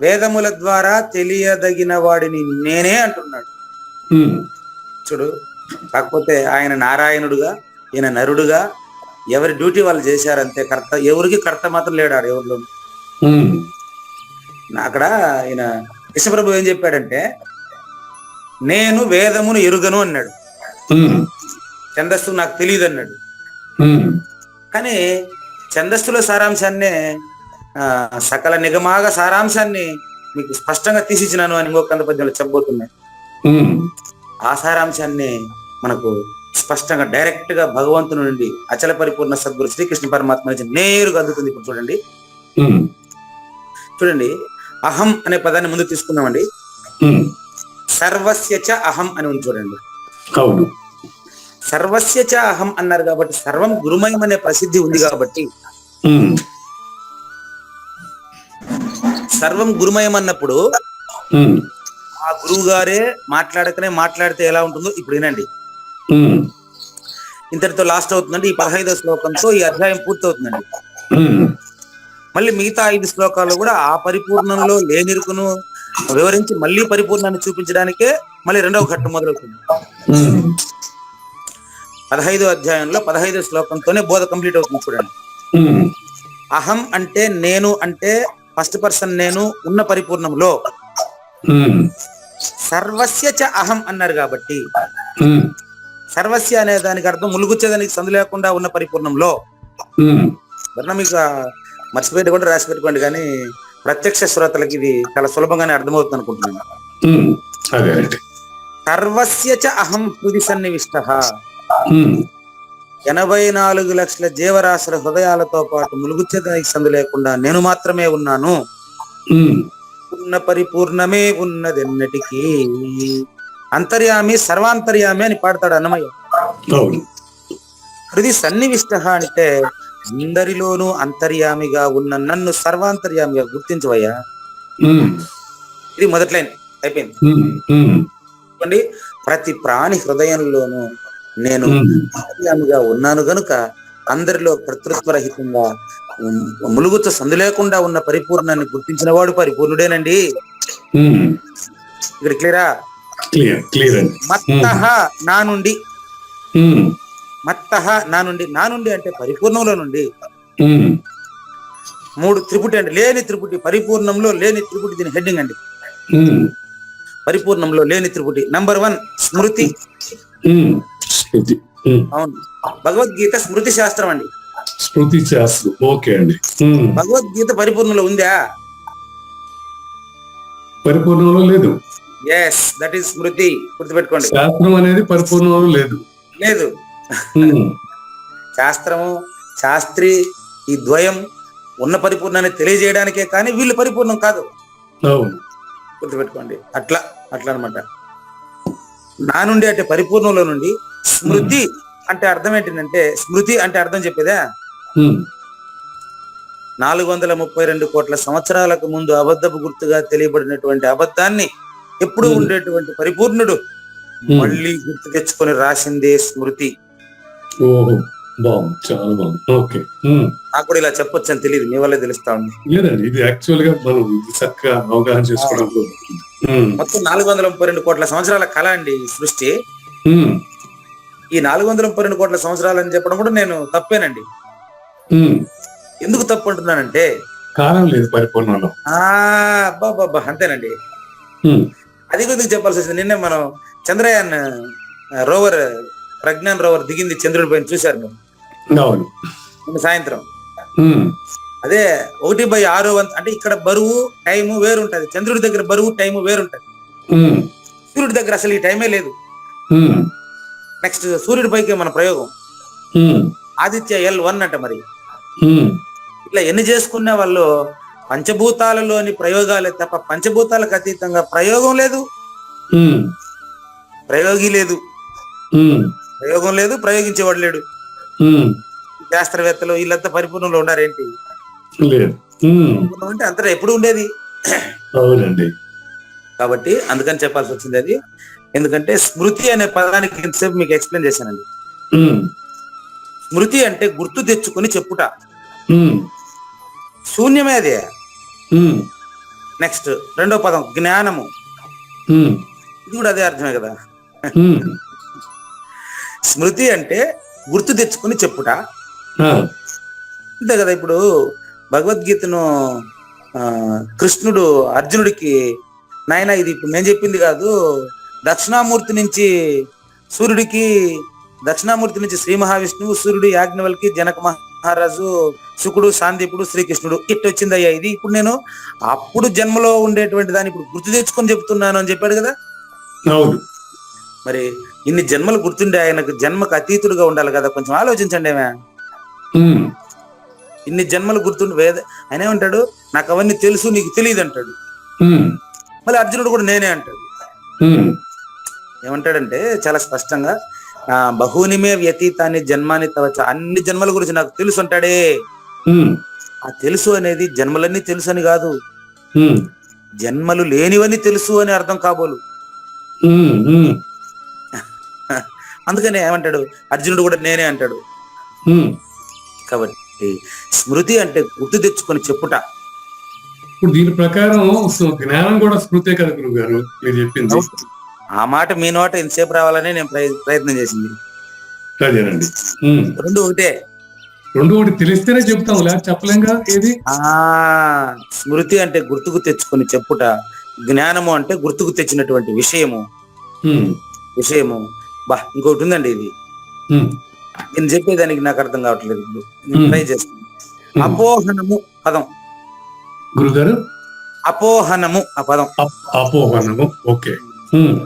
వేదముల ద్వారా తెలియదగిన వాడిని నేనే అంటున్నాడు. చూడు, కాకపోతే ఆయన నారాయణుడుగా, ఈయన నరుడుగా, ఎవరి డ్యూటీ వాళ్ళు చేశారంతే. కర్త ఎవరికి కర్త మాత్రం లేడాడు ఎవరిలో. అక్కడ ఆయన కృష్ణప్రభు ఏం చెప్పాడంటే నేను వేదమును ఎరుగను అన్నాడు. ఛందస్సు నాకు తెలియదు అన్నాడు. కానీ ఛందస్సులో సారాంశాన్నే సకల నిగమాగ సారాంశాన్ని మీకు స్పష్టంగా తీసిచ్చినాను అని ఇంకొక పద్యంలో చెప్పబోతున్నాయి. ఆ సారాంశాన్ని మనకు స్పష్టంగా డైరెక్ట్ గా భగవంతుని నుండి అచల పరిపూర్ణ సద్గురు శ్రీకృష్ణ పరమాత్మ నుంచి నేరుగా అందుతుంది. ఇప్పుడు చూడండి, చూడండి, అహం అనే పదాన్ని ముందు తీసుకున్నామండి. సర్వస్య చ అహం అని ఉంది చూడండి. సర్వస్య చ అహం అన్నారు కాబట్టి సర్వం గురుమయం అనే ప్రసిద్ధి ఉంది కాబట్టి సర్వం గురుమయం అన్నప్పుడు ఆ గురువు గారే మాట్లాడితే ఎలా ఉంటుందో ఇప్పుడు వినండి. ఇంతటితో లాస్ట్ అవుతుందండి. ఈ 15వ శ్లోకంతో ఈ అధ్యాయం పూర్తవుతుందండి. మళ్ళీ మిగతా 5 శ్లోకాల్లో కూడా ఆ పరిపూర్ణంలో లేనిరుకును వివరించి మళ్ళీ పరిపూర్ణాన్ని చూపించడానికే మళ్ళీ 2వ ఘట్టం మొదలవుతుంది. 15వ అధ్యాయంలో 15వ శ్లోకంతోనే బోధ కంప్లీట్ అవుతుంది. చూడండి, అహం అంటే నేను, అంటే ఫస్ట్ పర్సన్ నేను ఉన్న పరిపూర్ణంలో. సర్వస్య చ అహం అన్నారు కాబట్టి సర్వస్య అనే దానికి అర్థం ములుగుచ్చేదానికి సందు లేకుండా ఉన్న పరిపూర్ణంలో. మీకు మర్చిపోయి కూడా రాసి పెట్టుకోండి, కానీ ప్రత్యక్ష శ్రోతలకి ఇది చాలా సులభంగానే అర్థమవుతుంది అనుకుంటున్నాను. సర్వస్య చ అహం హృది సన్నివిష్టః. 84 లక్షల జీవరాశుల హృదయాలతో పాటు ములుగుచ్చేదానికి సందు లేకుండా నేను మాత్రమే ఉన్నాను. ఉన్న పరిపూర్ణమే ఉన్నదెన్నటికీ అంతర్యామి సర్వాంతర్యామి అని పాడతాడు అన్నమయ్య. హృది సన్నివిష్టః అంటే అందరిలోనూ అంతర్యామిగా ఉన్న నన్ను సర్వాంతర్యామిగా గుర్తించవయ్యా. ఇది మొదటి లైన్ అయిపోయింది. చూడండి, ప్రతి ప్రాణి హృదయంలోనూ నేను అంతర్యామిగా ఉన్నాను గనుక అందరిలో కర్తృత్వరహితంగా ములుగుతో సందు లేకుండా ఉన్న పరిపూర్ణాన్ని గుర్తించిన వాడు పరిపూర్ణుడేనండి. ఇక్కడ క్లియరా? మత్తః నా నుండి, మత్తః నా నుండి, నా నుండి అంటే పరిపూర్ణంలో నుండి. 3 త్రిపుటి అండి, లేని త్రిపుటి, పరిపూర్ణంలో లేని త్రిపుటి. దీని హెడ్డింగ్ అండి, పరిపూర్ణంలో లేని త్రిపుటి. నంబర్ 1 స్మృతి. అవును, భగవద్గీత స్మృతి శాస్త్రం అండి. స్మృతి శాస్త్రం, ఓకే అండి. భగవద్గీత పరిపూర్ణంలో ఉందా? పరిపూర్ణంలో లేదు. ఎస్, దట్ ఈస్ స్మృతి. గుర్తుపెట్టుకోండి, శాస్త్రం అనేది పరిపూర్ణంలో లేదు. లేదు. శాస్త్రము, శాస్త్రి, ఈ ద్వయం ఉన్న పరిపూర్ణాన్ని తెలియజేయడానికే, కానీ వీళ్ళు పరిపూర్ణం కాదు. గుర్తుపెట్టుకోండి, అట్లా అన్నమాట. నా నుండి అంటే పరిపూర్ణంలో నుండి. స్మృతి అంటే అర్థం ఏంటంటే, స్మృతి అంటే అర్థం చెప్పేదా, 432 కోట్ల సంవత్సరాలకు ముందు అబద్ధపు గుర్తుగా తెలియబడినటువంటి అబద్ధాన్ని ఎప్పుడు ఉండేటువంటి పరిపూర్ణుడు మళ్ళీ గుర్తు తెచ్చుకొని రాసిందే స్మృతి. చాలా బాగుంది. ఓకే, నాకు కూడా ఇలా చెప్పొచ్చు అని తెలియదు, మీ వల్లే తెలుస్తా ఉంది. లేదండి, ఇది యాక్చువల్ గా మనం చక్కగా అవగాహన చేసుకోవడం. మొత్తం 432 కోట్ల సంవత్సరాల కళ అండి సృష్టి. ఈ 432 కోట్ల సంవత్సరాలు అని చెప్పడం కూడా నేను తప్పేనండి. ఎందుకు తప్పు అంటున్నానంటే కాలం లేదు పరిపూర్ణంలో. అబ్బా అంతేనండి. అది కొద్దిగా చెప్పాల్సి వచ్చింది. నిన్నే మనం చంద్రయాన్ రోవర్, ప్రజ్ఞాన్ రోవర్ దిగింది చంద్రుడి పైన, చూశారు మేము నిన్న సాయంత్రం. అదే 1/6 అంటే ఇక్కడ బరువు టైము వేరుంటది, చంద్రుడి దగ్గర బరువు టైము వేరుంటది, సూర్యుడి దగ్గర అసలు ఈ టైమే లేదు. నెక్స్ట్ సూర్యుడి పైకి మన ప్రయోగం ఆదిత్య L1 అంట. మరి ఇట్లా ఎన్ని చేసుకునే వాళ్ళు పంచభూతాలలోని ప్రయోగాలే తప్ప పంచభూతాలకు అతీతంగా ప్రయోగం లేదు, ప్రయోగి లేదు. ప్రయోగం లేదు, ప్రయోగించేవాడు లేడు. ఉమ్, శాస్త్రవేత్తలు వీళ్ళంతా పరిపూర్ణంలో ఉన్నారేంటి? లేదు. ఉమ్, పరిపూర్ణం అంటే అంతటా ఎప్పుడు ఉండేది. అవునండి. కాబట్టి అందుకని చెప్పాల్సి వచ్చింది అది. ఎందుకంటే స్మృతి అనే పదానికి ఇంతసేపు మీకు ఎక్స్ప్లెయిన్ చేశానండి. ఉమ్, స్మృతి అంటే గుర్తు తెచ్చుకొని చెప్పుట, ఉమ్, శూన్యమే అదే. ఉమ్, నెక్స్ట్ రెండో పదం జ్ఞానము, ఉమ్, ఇది కూడా అదే అర్థమే కదా. ఉమ్, స్మృతి అంటే గుర్తు తెచ్చుకొని చెప్పుట, ఆ, అంతే కదా. ఇప్పుడు భగవద్గీతను కృష్ణుడు అర్జునుడికి, నాయన ఇది ఇప్పుడు నేను చెప్పింది కాదు, దక్షిణామూర్తి నుంచి సూర్యుడికి, దక్షిణామూర్తి నుంచి శ్రీ మహావిష్ణువు, సూర్యుడు యాజ్ఞవల్కి, జనక మహారాజు, శుకుడు, సాందీపుడు, శ్రీకృష్ణుడు ఇట్ట వచ్చిందయ్యా ఇది. ఇప్పుడు నేను అప్పుడు జన్మలో ఉండేటువంటి దాన్ని ఇప్పుడు గుర్తు తెచ్చుకొని చెప్తున్నాను అని చెప్పాడు కదా. అవును. మరి ఇన్ని జన్మలు గుర్తుండే ఆయనకు జన్మకు అతీతుడుగా ఉండాలి కదా. కొంచెం ఆలోచించండి. ఏమే ఉమ్, ఇన్ని జన్మలు గుర్తుండి ఆయన ఏమంటాడు, నాకు అవన్నీ తెలుసు నీకు తెలియదు అంటాడు. ఉమ్, మళ్ళీ అర్జునుడు కూడా నేనే అంటాడు. ఉమ్, ఏమంటాడంటే చాలా స్పష్టంగా, బహునిమే వ్యతీతాన్ని జన్మాని తవచ, అన్ని జన్మల గురించి నాకు తెలుసు అంటాడే. ఉమ్, ఆ తెలుసు అనేది జన్మలన్నీ తెలుసు అని కాదు, ఉమ్, జన్మలు లేనివని తెలుసు అని అర్థం కాబోలు. ఉమ్, ఉమ్, అందుకనే ఏమంటాడు, అర్జునుడు కూడా నేనే అంటాడు. ఉమ్. కాబట్టి స్మృతి అంటే గుర్తు తెచ్చుకొని చెప్పుట. ఇప్పుడు దీని ప్రకారం జ్ఞానం కూడా స్మృతే కదా గురువు గారు మీరు చెప్పింది. ఆ మాట మీ నోట ఎంతసేపు రావాలని నేను ప్రయత్నం చేసింది. అదేనండి. ఉమ్. రెండు ఒకటే. రెండు ఒకటి తెలిస్తేనే చెప్తాం, లేకపోతే చెప్పలేంగా ఏది. స్మృతి అంటే గుర్తుకు తెచ్చుకొని చెప్పుట, జ్ఞానము అంటే గుర్తుకు తెచ్చినటువంటి విషయము. ఉమ్, విషయము బా ఇంకొకటి ఉందండి, ఇది ఉమ్, నేను చెప్పేదానికి నాకు అర్థం కావట్లేదు. నేను ట్రై చేస్తాను. అపోహనము పదం. గురుగారు అపోహనము ఆ పదం. అపోహనము. ఓకే. ఉమ్,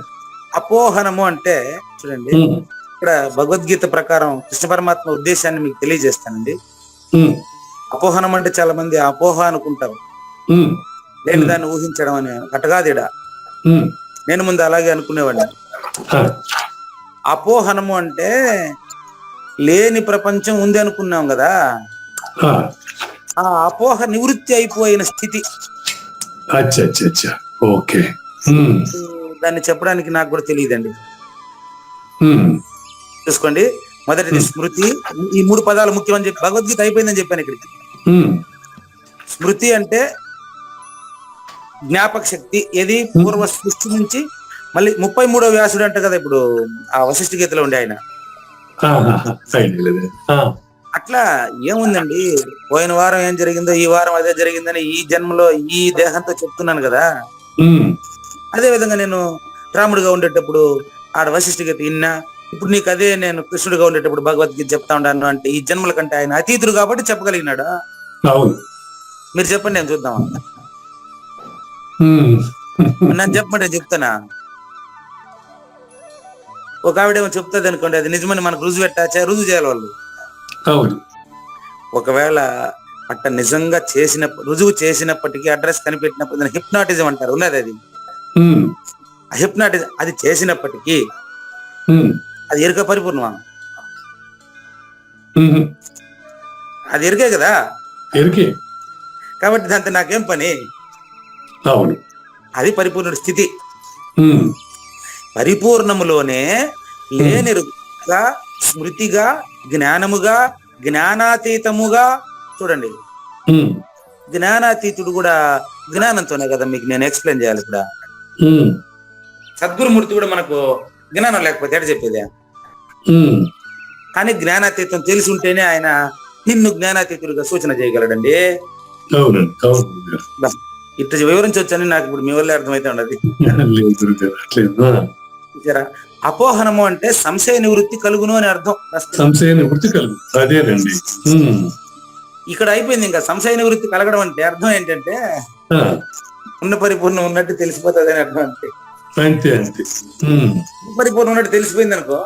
అపోహనము అంటే చూడండి, ఉమ్, ఇక్కడ భగవద్గీత ప్రకారం కృష్ణ పరమాత్మ ఉద్దేశాన్ని మీకు తెలియజేస్తానండి. ఉమ్, అపోహనం అంటే చాలా మంది అపోహ అనుకుంటారు, ఉమ్, లేని దాన్ని ఊహించడం అని. అటగాదిడా ఉమ్, నేను ముందు అలాగే అనుకునేవాడిని. ఆ, అపోహనము అంటే లేని ప్రపంచం ఉంది అనుకున్నాం కదా, ఆ, ఆ అపోహ నివృత్తి అయిపోయిన స్థితి. అచ్చా అచ్చా అచ్చా. ఓకే. ఉమ్, దాన్ని చెప్పడానికి నాకు కూడా తెలియదండి. ఉమ్, చూసుకోండి, మొదటిది స్మృతి. ఈ మూడు పదాలు ముఖ్యమని చెప్పి భగవద్గీత అయిపోయిందని చెప్పాను ఇక్కడికి. ఉమ్, స్మృతి అంటే జ్ఞాపక శక్తి. ఏది పూర్వ సృష్టి నుంచి మళ్ళీ 33వ వ్యాసుడు అంట కదా ఇప్పుడు ఆ వశిష్ఠ గీతలో ఉండే ఆయన. అట్లా ఏముందండి, పోయిన వారం ఏం జరిగిందో ఈ వారం అదే జరిగిందని ఈ జన్మలో ఈ దేహంతో చెప్తున్నాను కదా. అదే విధంగా నేను రాముడిగా ఉండేటప్పుడు ఆడ వశిష్ఠ గీత ఇన్నా, ఇప్పుడు నీకు అదే నేను కృష్ణుడిగా ఉండేటప్పుడు భగవద్గీత చెప్తా ఉన్నాను అంటే ఈ జన్మల కంటే ఆయన అతీతుడు కాబట్టి చెప్పగలిగినాడా? మీరు చెప్పండి, నేను చూద్దామా. నన్ను చెప్పమంటే చెప్తానా? ఒక ఆవిడేమో చెప్తుంది అనుకోండి, అది నిజమని మనకు రుజువు రుజువు చేయాలి వాళ్ళు. ఒకవేళ అట్ట నిజంగా రుజువు చేసినప్పటికీ, అడ్రస్ కనిపెట్టినప్పుడు హిప్నాటిజం అంటారు, ఉన్నది అది. ఆ హిప్నాటిజం అది చేసినప్పటికీ అది ఎరుక పరిపూర్ణమా? అది ఎరుకే కదా. ఎరుకే కాబట్టి దాంతో నాకేం పని? అవును, అది పరిపూర్ణ స్థితి. పరిపూర్ణములోనే లేని రుగా, స్మృతిగా, జ్ఞానముగా, జ్ఞానాతీతముగా. చూడండి, జ్ఞానాతీతుడు కూడా జ్ఞానంతోనే కదా మీకు నేను ఎక్స్ప్లెయిన్ చేయాలి ఇప్పుడు. సద్గురుమూర్తి కూడా మనకు జ్ఞానం లేకపోతే ఎట చెప్పేదే? కానీ జ్ఞానాతీతం తెలిసి ఉంటేనే ఆయన నిన్ను జ్ఞానాతీతుడిగా సూచన చేయగలడండి. ఇట్లా వివరించవచ్చని నాకు ఇప్పుడు మీ వల్లే అర్థమైతే ఉండదు. అపోహనము అంటే సంశయ నివృత్తి కలుగును అని అర్థం. సంశయ నివృత్తి కలుగు, అదేనండి. ఇక్కడ అయిపోయింది. ఇంకా సంశయ నివృత్తి కలగడం అంటే అర్థం ఏంటంటే ఉన్న పరిపూర్ణం ఉన్నట్టు తెలిసిపోతుంది అని అర్థం. అంతే అంతే. పరిపూర్ణం ఉన్నట్టు తెలిసిపోయింది అనుకో,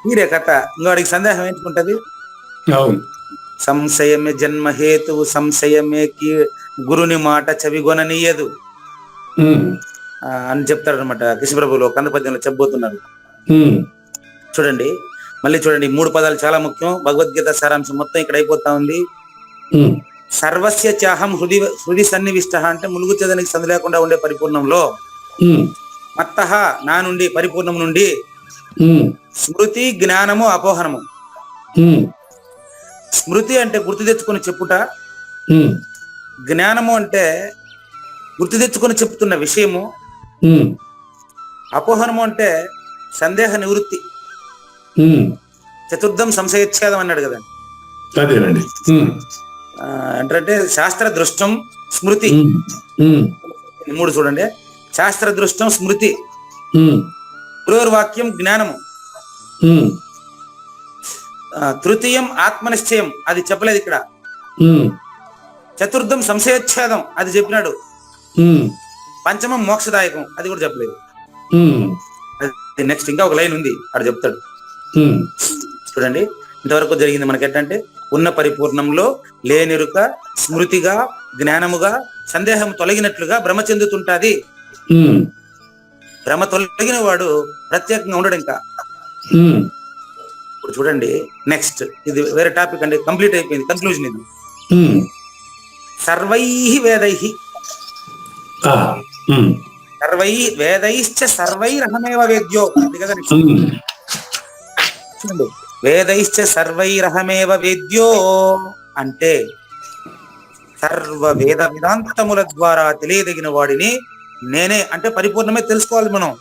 మీరే కథ. ఇంకోడికి సందేహం ఏంటుకుంటది? సంశయమే జన్మహేతువు, సంశయమే గురుని మాట చవిగొననీయదు అని చెప్తాడు అనమాట. కృష్ణప్రభులో కందపద్యంలో చెప్పబోతున్నారు. చూడండి, మళ్ళీ చూడండి, 3 పదాలు చాలా ముఖ్యం. భగవద్గీత సారాంశం మొత్తం ఇక్కడ అయిపోతా ఉంది. ఉమ్, సర్వస్య చాహం హృది సన్నివిష్ట అంటే ములుగుచేదానికి సందు లేకుండా ఉండే పరిపూర్ణంలో, ఉమ్, మత్తః నా నుండి పరిపూర్ణం నుండి, ఉమ్, స్మృతి జ్ఞానము అపోహనము. ఉమ్, స్మృతి అంటే గుర్తు తెచ్చుకొని చెప్పుట, ఉమ్, జ్ఞానము అంటే గుర్తు తెచ్చుకొని చెప్తున్న విషయము, ఉమ్, అపోహనము అంటే సందేహ నివృత్తి. ఉమ్, చతుర్థం సంశయచ్ఛేదం అన్నాడు కదా. అదేనండి. ఉమ్, అంటే శాస్త్ర దృష్టం స్మృతి, ఉమ్, ఉమ్, 3 చూడండి. శాస్త్ర దృష్టం స్మృతి, ఉమ్, గురుర్వాక్యం జ్ఞానము, ఉమ్, తృతీయం ఆత్మనిశ్చయం, అది చెప్పలేదు ఇక్కడ. ఉమ్, చతుర్థం సంశయచ్ఛేదం, అది చెప్పినాడు. ఉమ్, పంచమం మోక్షదాయకం, అది కూడా చెప్పలేదు. ఉమ్, నెక్స్ట్ ఇంకా ఒక లైన్ ఉంది, అక్కడ చెప్తాడు. ఉమ్, చూడండి, ఇంతవరకు జరిగింది మనకి ఎట్టంటే, ఉన్న పరిపూర్ణంలో లేనిరుక స్మృతిగా జ్ఞానముగా సందేహం తొలగినట్లుగా భ్రమ చెందుతుంటాది. ఉమ్, భ్రమ తొలగిన వాడు ప్రత్యేకంగా ఉండడు ఇంకా. ఉమ్, ఇప్పుడు చూడండి, నెక్స్ట్ ఇది వేరే టాపిక్ అండి, కంప్లీట్ అయిపోయింది, కన్క్లూజన్ ఇది. ఉమ్, సర్వై వేదై, ఆ, ఉమ్, సర్వై వేదైశ్చ సర్వైరహమేవ వేద్యో, అది కదా next. ఉమ్, చూడండి, వేదైశ్చ సర్వైరహమేవ వేద్యో అంటే సర్వ వేద వేదాంతముల ద్వారా తెలియదగిన వాడిని నేనే, అంటే పరిపూర్ణమే తెలుసుకోవాలి మనం.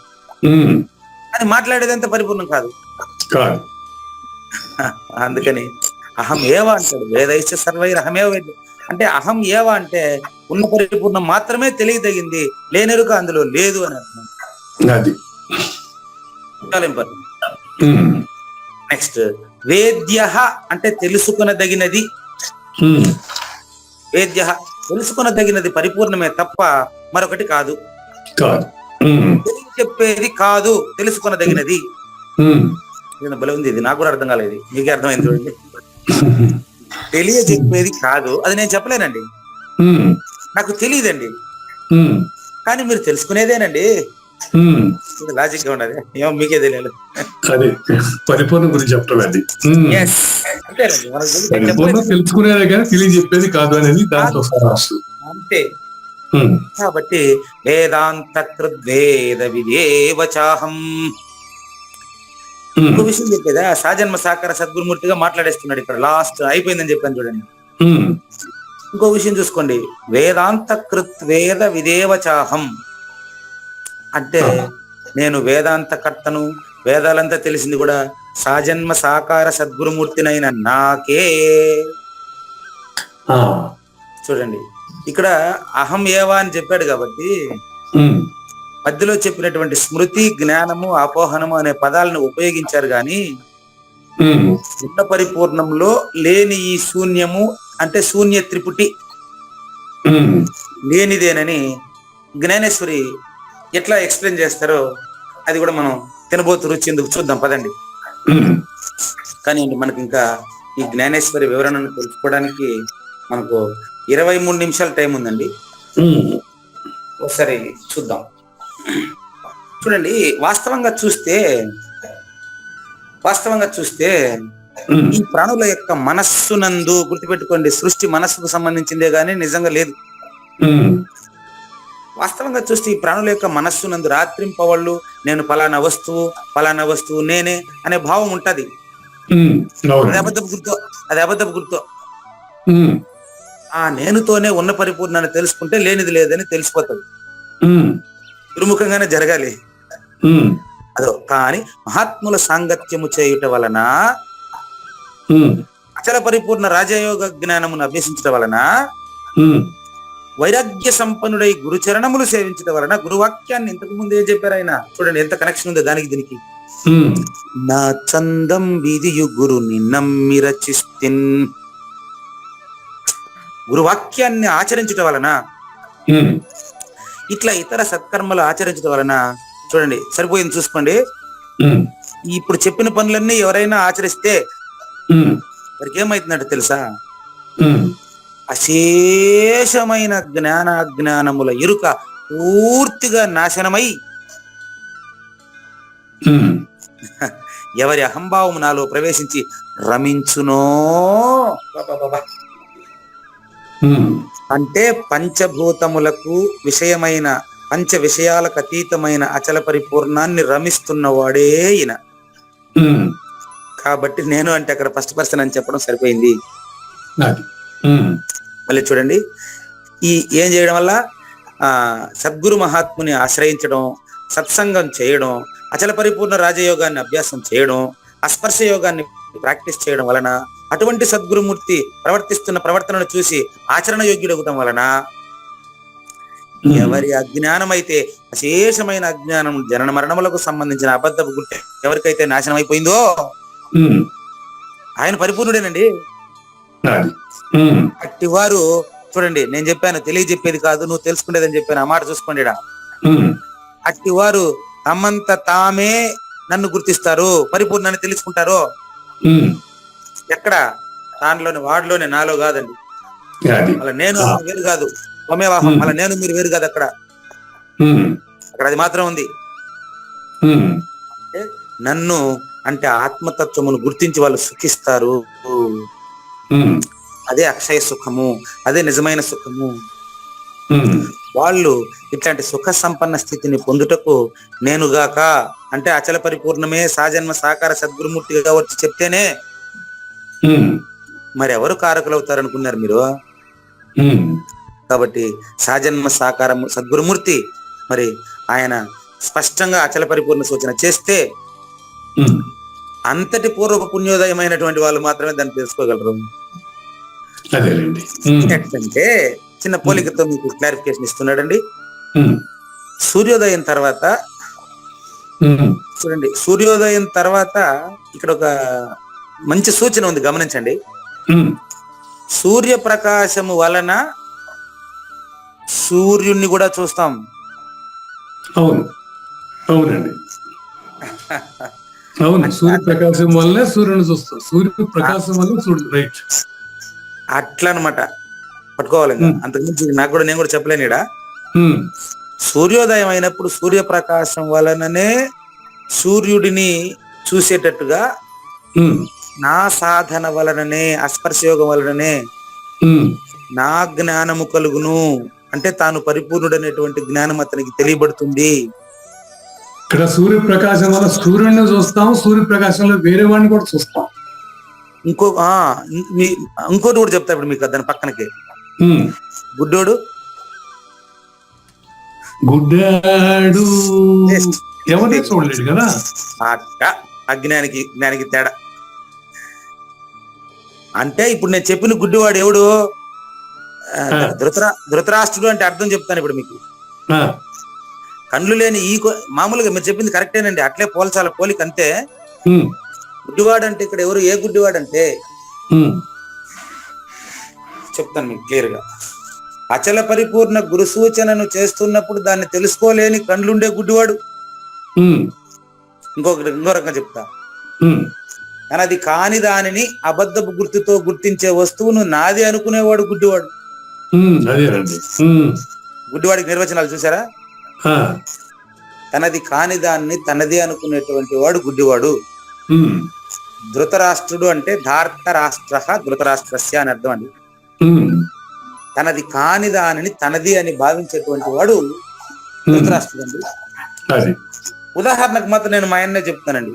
ఉమ్, అని మాట్లాడేదంతా పరిపూర్ణం కాదు. కాదు. అందుకని అహం ఏవ అంటాడు. వేదైశ్చ సర్వైరహమేవ వేద్యం అంటే అహం ఏవ అంటే ఉన్న పరిపూర్ణం మాత్రమే తెలియదగింది, లేనెరుక అందులో లేదు అని అర్థం. అది. చాలా ఇంపార్టెంట్. ఉమ్, నెక్స్ట్ వేద్య అంటే తెలుసుకొనదగినది. ఉమ్, వేద్య తెలుసుకొనదగినది పరిపూర్ణమే తప్ప మరొకటి కాదు. కాదు. ఉమ్, చెప్పేది కాదు, తెలుసుకొనదగినది. ఉమ్, బలం ఉంది, ఇది నాకు కూడా అర్థం కాలేదు, మీకే అర్థమైంది చూడండి. తెలియజెప్పేది కాదు, అది నేను చెప్పలేనండి, ఉమ్, నాకు తెలియదండి, ఉమ్, కానీ మీరు తెలుసుకునేదేనండి. ఉమ్, లాజిక్ గా ఉండదు, ఏమో మీకే తెలియదు. అది పరిపూర్ణ గురించి చెప్పడం. అది Yes. అంతేనండి, మనకు తెలియదు, పరిపూర్ణ చెప్పలేదు. తెలుసుకునేదే కానీ తెలియజెప్పేది కాదు అనేది దాంట్లో సారాంశం. అంతే. ఉమ్, కాబట్టి వేదాంత కృద్వేద విదేవచాహం. ఉమ్, ఇంకో విషయం చెప్పేదా, సాజన్మ సాకార సద్గురుమూర్తిగా మాట్లాడేస్తున్నాడు ఇక్కడ, లాస్ట్ అయిపోయిందని చెప్పాను చూడండి. ఉమ్, ఇంకో విషయం చూసుకోండి, వేదాంత కృత్వేద విదేవచాహం అంటే నేను వేదాంత కర్తను, వేదాలంతా తెలిసింది కూడా సాజన్మ సాకార సద్గురుమూర్తినైన నాకే. ఆ, చూడండి, ఇక్కడ అహం ఏవా అని చెప్పాడు కాబట్టి ఉమ్, మధ్యలో చెప్పినటువంటి స్మృతి జ్ఞానము అపోహనము అనే పదాలను ఉపయోగించారు గాని ఉమ్, ఉన్న పరిపూర్ణంలో లేని ఈ శూన్యము అంటే శూన్య త్రిపుటి ఉమ్, లేనిదేనని జ్ఞానేశ్వరి ఎట్లా ఎక్స్ప్లెయిన్ చేస్తారో అది కూడా మనం తినబోతు రుచి ఎందుకు చూద్దాం పదండి. ఉమ్, కానీ మనకి ఇంకా ఈ జ్ఞానేశ్వరి వివరణను తెలుసుకోవడానికి మనకు 23 నిమిషాల టైం ఉందండి. ఉమ్, ఒకసారి చూద్దాం. చూడండి, వాస్తవంగా చూస్తే ఉమ్, ఈ ప్రాణుల యొక్క మనస్సునందు, గుర్తుపెట్టుకోండి, సృష్టి మనస్సుకు సంబంధించిందే గానీ నిజంగా లేదు. ఉమ్, వాస్తవంగా చూస్తే ఈ ప్రాణుల యొక్క మనస్సునందు రాత్రింపవళ్ళు నేను పలానా వస్తువు నేనే అనే భావం ఉంటది. ఉమ్, అవును. అది అబద్ధపు గుర్తు. ఉమ్, ఆ నేనుతోనే ఉన్న పరిపూర్ణాన్ని తెలుసుకుంటే లేనిది లేదని తెలిసిపోతుంది. ఉమ్, గురుముఖంగానే జరగాలి. ఉమ్, అదో కానీ మహాత్ముల సాంగత్యము చేయుట వలన, ఉమ్, అచల పరిపూర్ణ రాజయోగ జ్ఞానమును అభ్యసించడం వలన, ఉమ్, వైరాగ్య సంపన్నుడై గురుచరణములు సేవించడం వలన, గురువాక్యాన్ని ఇంతకు ముందు ఏం చెప్పారు ఆయన, చూడండి ఎంత కనెక్షన్ ఉందో దానికి దీనికి. ఉమ్, నా చందం విధియు గురుని నమ్మి రచిస్తిన్. గురువాక్యాన్ని ఆచరించడం వలన, ఉమ్, ఇట్లా ఇతర సత్కర్మలు ఆచరించడం వలన, చూడండి సరిపోయింది చూసుకోండి. ఉమ్, ఇప్పుడు చెప్పిన పనులన్నీ ఎవరైనా ఆచరిస్తే ఉమ్, వారికి ఏమైతుందంటే తెలుసా, ఉమ్, అశేషమైన జ్ఞానాజ్ఞానముల ఇరుక పూర్తిగా నాశనమై ఉమ్, ఎవరి అహంభావం నాలో ప్రవేశించి రమించునో. అబ్బబ్బబ్బా. అంటే పంచభూతములకు విషయమైన, పంచ విషయాలకు అతీతమైన అచల పరిపూర్ణాన్ని రమిస్తున్నవాడే ఈయన. కాబట్టి నేను అంటే అక్కడ ఫస్ట్ పర్సన్ అని చెప్పడం సరిపోయింది. మళ్ళీ చూడండి, ఈ ఏం చేయడం వల్ల సద్గురు మహాత్ముని ఆశ్రయించడం, సత్సంగం చేయడం, అచల పరిపూర్ణ రాజయోగాన్ని అభ్యాసం చేయడం, అస్పర్శ యోగాన్ని ప్రాక్టీస్ చేయడం వలన, అటువంటి సద్గురుమూర్తి ప్రవర్తిస్తున్న ప్రవర్తనను చూసి ఆచరణ యోగ్యుడవటం వలన ఎవరి అజ్ఞానం అయితే, అశేషమైన అజ్ఞానం, జనన మరణములకు సంబంధించిన అబద్ధపు గుర్తు ఎవరికైతే నాశనం అయిపోయిందో ఆయన పరిపూర్ణుడేనండి. అట్టి వారు చూడండి, నేను చెప్పాను తెలియజెప్పేది కాదు, నువ్వు తెలుసుకునేదని చెప్పాను, ఆ మాట చూసుకోండి. అట్టి వారు తమంత తామే నన్ను గుర్తిస్తారు, పరిపూర్ణాన్ని తెలుసుకుంటారు. ఎక్కడ? దానిలోని, వాడిలోనే, నాలో కాదండి. అలా నేను వేరు కాదు, త్వమేవాహం, అలా నేను మీరు వేరు కాదు. అక్కడ అది మాత్రం ఉంది. అంటే నన్ను అంటే ఆత్మతత్వమును గుర్తించి వాళ్ళు సుఖిస్తారు. అదే అక్షయ సుఖము, అదే నిజమైన సుఖము. వాళ్ళు ఇట్లాంటి సుఖ సంపన్న స్థితిని పొందుటకు నేనుగాక అంటే అచల పరిపూర్ణమే సాజన్మ సాకార సద్గురుమూర్తిగా వచ్చి చెప్తేనే మరి ఎవరు కారకులు అవుతారు అనుకున్నారు మీరు? కాబట్టి సాజన్మ సాకారము సద్గురుమూర్తి మరి ఆయన స్పష్టంగా అచల పరిపూర్ణ సూచన చేస్తే అంతటి పూర్వ పుణ్యోదయమైనటువంటి వాళ్ళు మాత్రమే దాన్ని తెలుసుకోగలరు. అంటే చిన్న పోలికతో మీకు క్లారిఫికేషన్ ఇస్తున్నాడండి. సూర్యోదయం తర్వాత చూడండి, సూర్యోదయం తర్వాత ఇక్కడ ఒక మంచి సూచన ఉంది, గమనించండి. సూర్యప్రకాశము వలన సూర్యుడిని కూడా చూస్తాం. అవును, అవునండి, అవును. సూర్యప్రకాశం వల్లే సూర్యుని చూస్తాం, సూర్యప్రకాశం వల్ల సూర్యుడు. రైట్, అట్లా అనమాట. పట్టుకోవాలి. అంతకుమించి నాకు కూడా, నేను కూడా చెప్పలేను. ఈడ సూర్యోదయం అయినప్పుడు సూర్యప్రకాశం వలననే సూర్యుడిని చూసేటట్టుగా నా సాధన వలననే, అస్పర్శయోగం వలననే నా జ్ఞానము కలుగును. అంటే తాను పరిపూర్ణుడనేటువంటి జ్ఞానం అతనికి తెలియబడుతుంది. ఇక్కడ సూర్యప్రకాశం వల్ల సూర్యుడిని చూస్తాం, సూర్యప్రకాశంలో వేరే వాడిని కూడా చూస్తాం. ఇంకోటి కూడా చెప్తా ఇప్పుడు మీకు, దాని పక్కనకి గుడ్డోడు గుడ్డాడు ఎవరిని చూడలేడు కదా. అజ్ఞానికి జ్ఞానికి తేడా. అంటే ఇప్పుడు నేను చెప్పిన గుడ్డివాడు ఎవడు? ధృతరాష్ట్రుడు అంటే అర్థం చెప్తాను ఇప్పుడు మీకు. కండ్లు లేని మామూలుగా మీరు చెప్పింది కరెక్టేనండి, అట్లే పోల్చాలి, పోలిక అంతే. గుడ్డివాడు అంటే ఇక్కడ ఎవరు? ఏ గుడ్డివాడు అంటే చెప్తాను మీకు క్లియర్ గా. అచల పరిపూర్ణ గురు సూచనను చేస్తున్నప్పుడు దాన్ని తెలుసుకోలేని కండ్లుండే గుడ్డివాడు. ఇంకో రకంగా చెప్తా, కానీ అది కాని దానిని అబద్ధపు గుర్తుతో గుర్తించే వస్తువును నాది అనుకునేవాడు గుడ్డివాడు. గుడ్డివాడికి నిర్వచనాలు చూసారా? తనది కాని దాన్ని తనది అనుకునేటువంటి వాడు గుడ్డివాడు. ధృతరాష్ట్రుడు అంటే ధార్తరాష్ట్ర ధృతరాష్ట్రస్య అని అర్థం అండి. తనది కాని దానిని తనది అని భావించేటువంటి వాడు ధృతరాష్ట్రుడు అండి. ఉదాహరణకు మాత్రం నేను మా ఆయన్నే చెప్తానండి,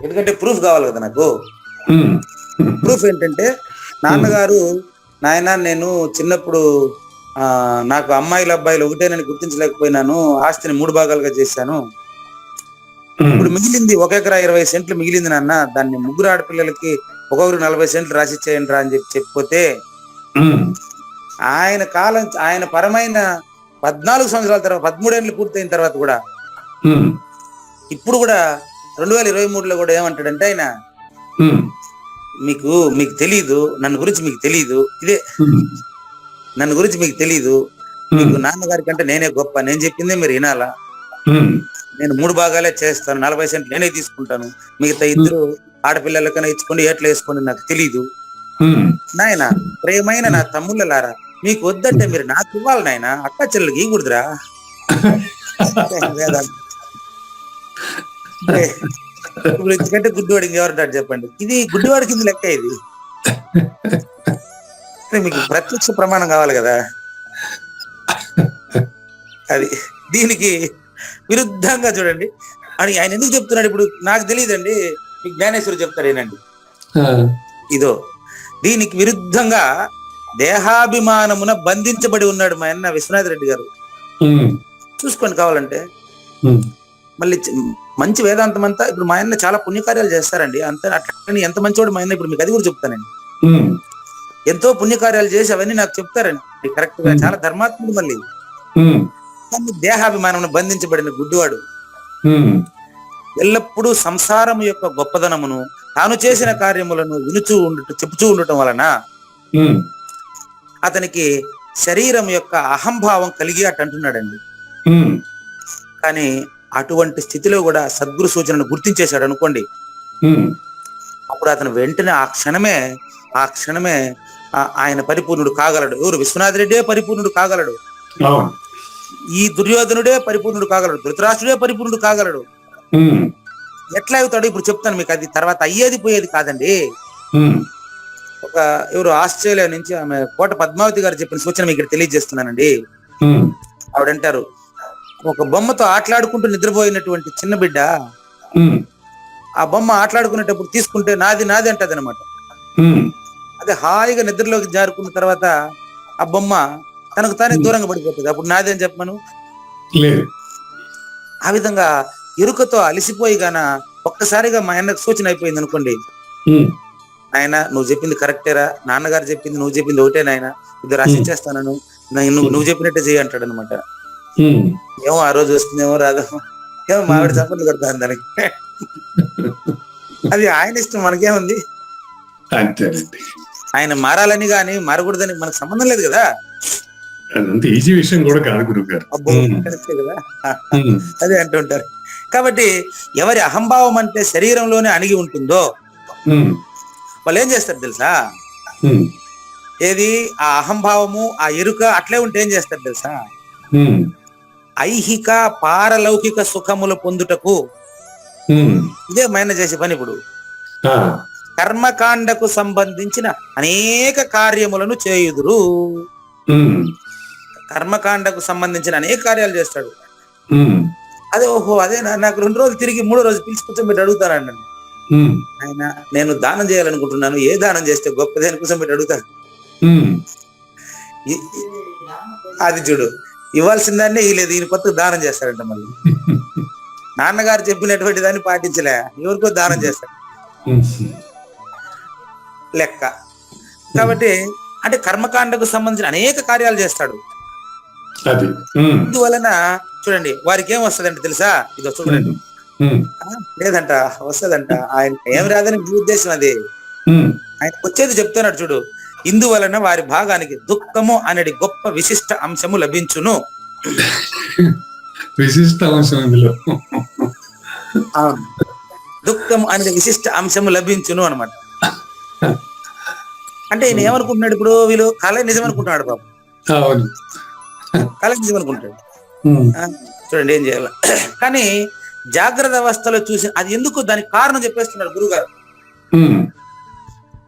ఎందుకంటే ప్రూఫ్ కావాలి కదా నాకు. ప్రూఫ్ ఏంటంటే, నాన్నగారు, నాయన నేను చిన్నప్పుడు నాకు అమ్మాయిలు అబ్బాయిలు ఒకటేనని గుర్తించలేకపోయినాను, ఆస్తిని 3 భాగాలుగా చేశాను, ఇప్పుడు మిగిలింది 1 ఎకరా 20 సెంట్లు మిగిలింది నాన్న, దాన్ని 3 ఆడపిల్లలకి ఒక్కొక్కరు 40 సెంట్లు రాసి ఇచ్చేయండి రా అని చెప్పిపోతే, ఆయన కాలం, ఆయన పరమైన 14 సంవత్సరాల తర్వాత 13 ఏళ్ళు పూర్తయిన తర్వాత కూడా, ఇప్పుడు కూడా 2023లో కూడా ఏమంటాడంటే ఆయన, మీకు తెలీదు, నన్ను గురించి మీకు తెలీదు, ఇదే నన్ను గురించి మీకు తెలీదు, మీకు నాన్నగారి కంటే నేనే గొప్ప, నేను చెప్పిందే మీరు వినాలా, నేను 3 భాగాలే చేస్తాను, 40 సెంట్లు నేనే తీసుకుంటాను, మిగతా 2 ఆడపిల్లలకైనా ఇచ్చుకోండి, ఎట్లా వేసుకోండి నాకు తెలీదు. నాయన ప్రేమైన నా తమ్ముళ్ళలారా, మీకు వద్దంటే మీరు నాకు ఇవ్వాలి నాయన, అక్క చెల్లెలకి ఇవ్వకూడదురా. ఇప్పుడు ఎందుకంటే గుడ్డివాడు ఇంకెవరంటాడు చెప్పండి. ఇది గుడ్డివాడి కింద లెక్క ఇది. అంటే మీకు ప్రత్యక్ష ప్రమాణం కావాలి కదా, అది దీనికి విరుద్ధంగా చూడండి. అని ఆయన ఎందుకు చెప్తున్నాడు ఇప్పుడు నాకు తెలియదండి, మీకు జ్ఞానేశ్వరుడు చెప్తాడు ఏనండి. ఇదో దీనికి విరుద్ధంగా దేహాభిమానమున బంధించబడి ఉన్నాడు మా అన్న విశ్వనాథ్ రెడ్డి గారు. చూసుకోండి కావాలంటే. మళ్ళీ మంచి వేదాంతం అంతా ఇప్పుడు మా అన్న చాలా పుణ్యకార్యాలు చేస్తారండి. అంత అట్లా ఎంత మంచివాడు మా అన్న, ఇప్పుడు మీకు అది కూడా చెప్తానండి. ఎంతో పుణ్యకార్యాలు చేసి అవన్నీ నాకు చెప్తారండి కరెక్ట్ గా. చాలా ధర్మాత్ముడు. మళ్ళీ దేహాభిమానమున బంధించబడిన గుడ్డివాడు ఎల్లప్పుడూ సంసారం యొక్క గొప్పదనమును తాను చేసిన కార్యములను చెప్పుచూ ఉండటం వలన అతనికి శరీరం యొక్క అహంభావం కలిగి అటు అంటున్నాడండి. కానీ అటువంటి స్థితిలో కూడా సద్గురు సూచనను గుర్తించేశాడు అనుకోండి, అప్పుడు అతను వెంటనే ఆ క్షణమే ఆయన పరిపూర్ణుడు కాగలడు. ఎవరు? విశ్వనాథ్ రెడ్డే పరిపూర్ణుడు కాగలడు. ఈ దుర్యోధనుడే పరిపూర్ణుడు కాగలడు. ధృతరాష్ట్రుడే పరిపూర్ణుడు కాగలడు. ఎట్లా అవుతాడు ఇప్పుడు చెప్తాను మీకు. అది తర్వాత అయ్యేది పోయేది కాదండి. ఒక ఎవరు ఆస్ట్రేలియా నుంచి ఆమె కోట పద్మావతి గారు చెప్పిన సూచన మీకు ఇక్కడ తెలియజేస్తున్నానండి. ఆవిడంటారు, ఒక బొమ్మతో ఆటలాడుకుంటూ నిద్రపోయినటువంటి చిన్న బిడ్డ ఆ బొమ్మ ఆటలాడుకునేటప్పుడు తీసుకుంటే నాది నాది అంటది అనమాట. అదే హాయిగా నిద్రలోకి జారుకున్న తర్వాత ఆ బొమ్మ తనకు తానే దూరంగా పడిపోతుంది. అప్పుడు నాది అని చెప్పమను. ఆ విధంగా ఎరుకతో అలిసిపోయి గాన ఒక్కసారిగా మా ఆయనకు సూచన అయిపోయింది అనుకోండి, ఆయన నువ్వు చెప్పింది కరెక్టేరా, నాన్నగారు చెప్పింది నువ్వు చెప్పింది ఒకటే నాయన, ఇది రాసిచ్చేస్తాను, నువ్వు చెప్పినట్టే చెయ్యి అంటాడు అనమాట. ఏమో ఆ రోజు వస్తుందేమో రాదో, ఏమో మావిడ చప్పట్లు కొడతాను దానికి. అది ఆయన ఇష్టం, మనకేముంది. ఆయన మారాలని గాని మారకూడదని మనకు సంబంధం లేదు కదా. ఈజీ విషయం కూడా కాదు గురువు గారు. కదా అదే అంటుంటారు. కాబట్టి ఎవరి అహంభావం అంటే శరీరంలోనే అణిగి ఉంటుందో వాళ్ళు ఏం చేస్తారు తెలుసా? ఏది ఆ అహంభావము, ఆ ఎరుక అట్లే ఉంటే ఏం చేస్తారు తెలుసా? ఐహిక పారలౌకిక సుఖములు పొందుటకు ఇదే మైన చేసే పని. ఇప్పుడు కర్మకాండకు సంబంధించిన అనేక కార్యములను చేయుదురు. కర్మకాండకు సంబంధించిన అనేక కార్యాలు చేస్తాడు. అదే ఓహో అదే నాకు 2 రోజులు తిరిగి 3వ రోజు పిలిచి కూర్చోబెట్టి అడుగుతానండి ఆయన, నేను దానం చేయాలనుకుంటున్నాను, ఏ దానం చేస్తే గొప్పది అని కూర్చోబెట్టి అడుగుతాను. అది చూడు, ఇవ్వాల్సిందాన్నే ఇవ్వలేదు, ఈయన కొత్త దానం చేస్తాడంట. మళ్ళీ నాన్నగారు చెప్పినటువంటి దాన్ని పాటించలే, ఎవరికో దానం చేస్తాడు లెక్క. కాబట్టి అంటే కర్మకాండకు సంబంధించిన అనేక కార్యాలు చేస్తాడు. ఇందువలన చూడండి వారికి ఏం వస్తుందంటే తెలుసా? ఇదో చూడండి, లేదంట వస్తుందంట. ఆయన ఏం రాదని మీ ఉద్దేశం. అది ఆయనకు వచ్చేది చెప్తున్నాడు చూడు. ఇందువలన వారి భాగానికి దుఃఖము అనేది గొప్ప విశిష్ట అంశము లభించును. విశిష్ట అంశం ఇందులో దుఃఖం అనేది విశిష్ట అంశము లభించును అనమాట. అంటే ఈయన ఏమనుకుంటున్నాడు ఇప్పుడు? వీళ్ళు కళ నిజం అనుకుంటున్నాడు పాపం. కళ నిజం అనుకుంటాడు. చూడండి ఏం చేయాలి. కానీ జాగ్రత్త అవస్థలో చూసి అది ఎందుకు, దానికి కారణం చెప్పేస్తున్నారు గురుగారు.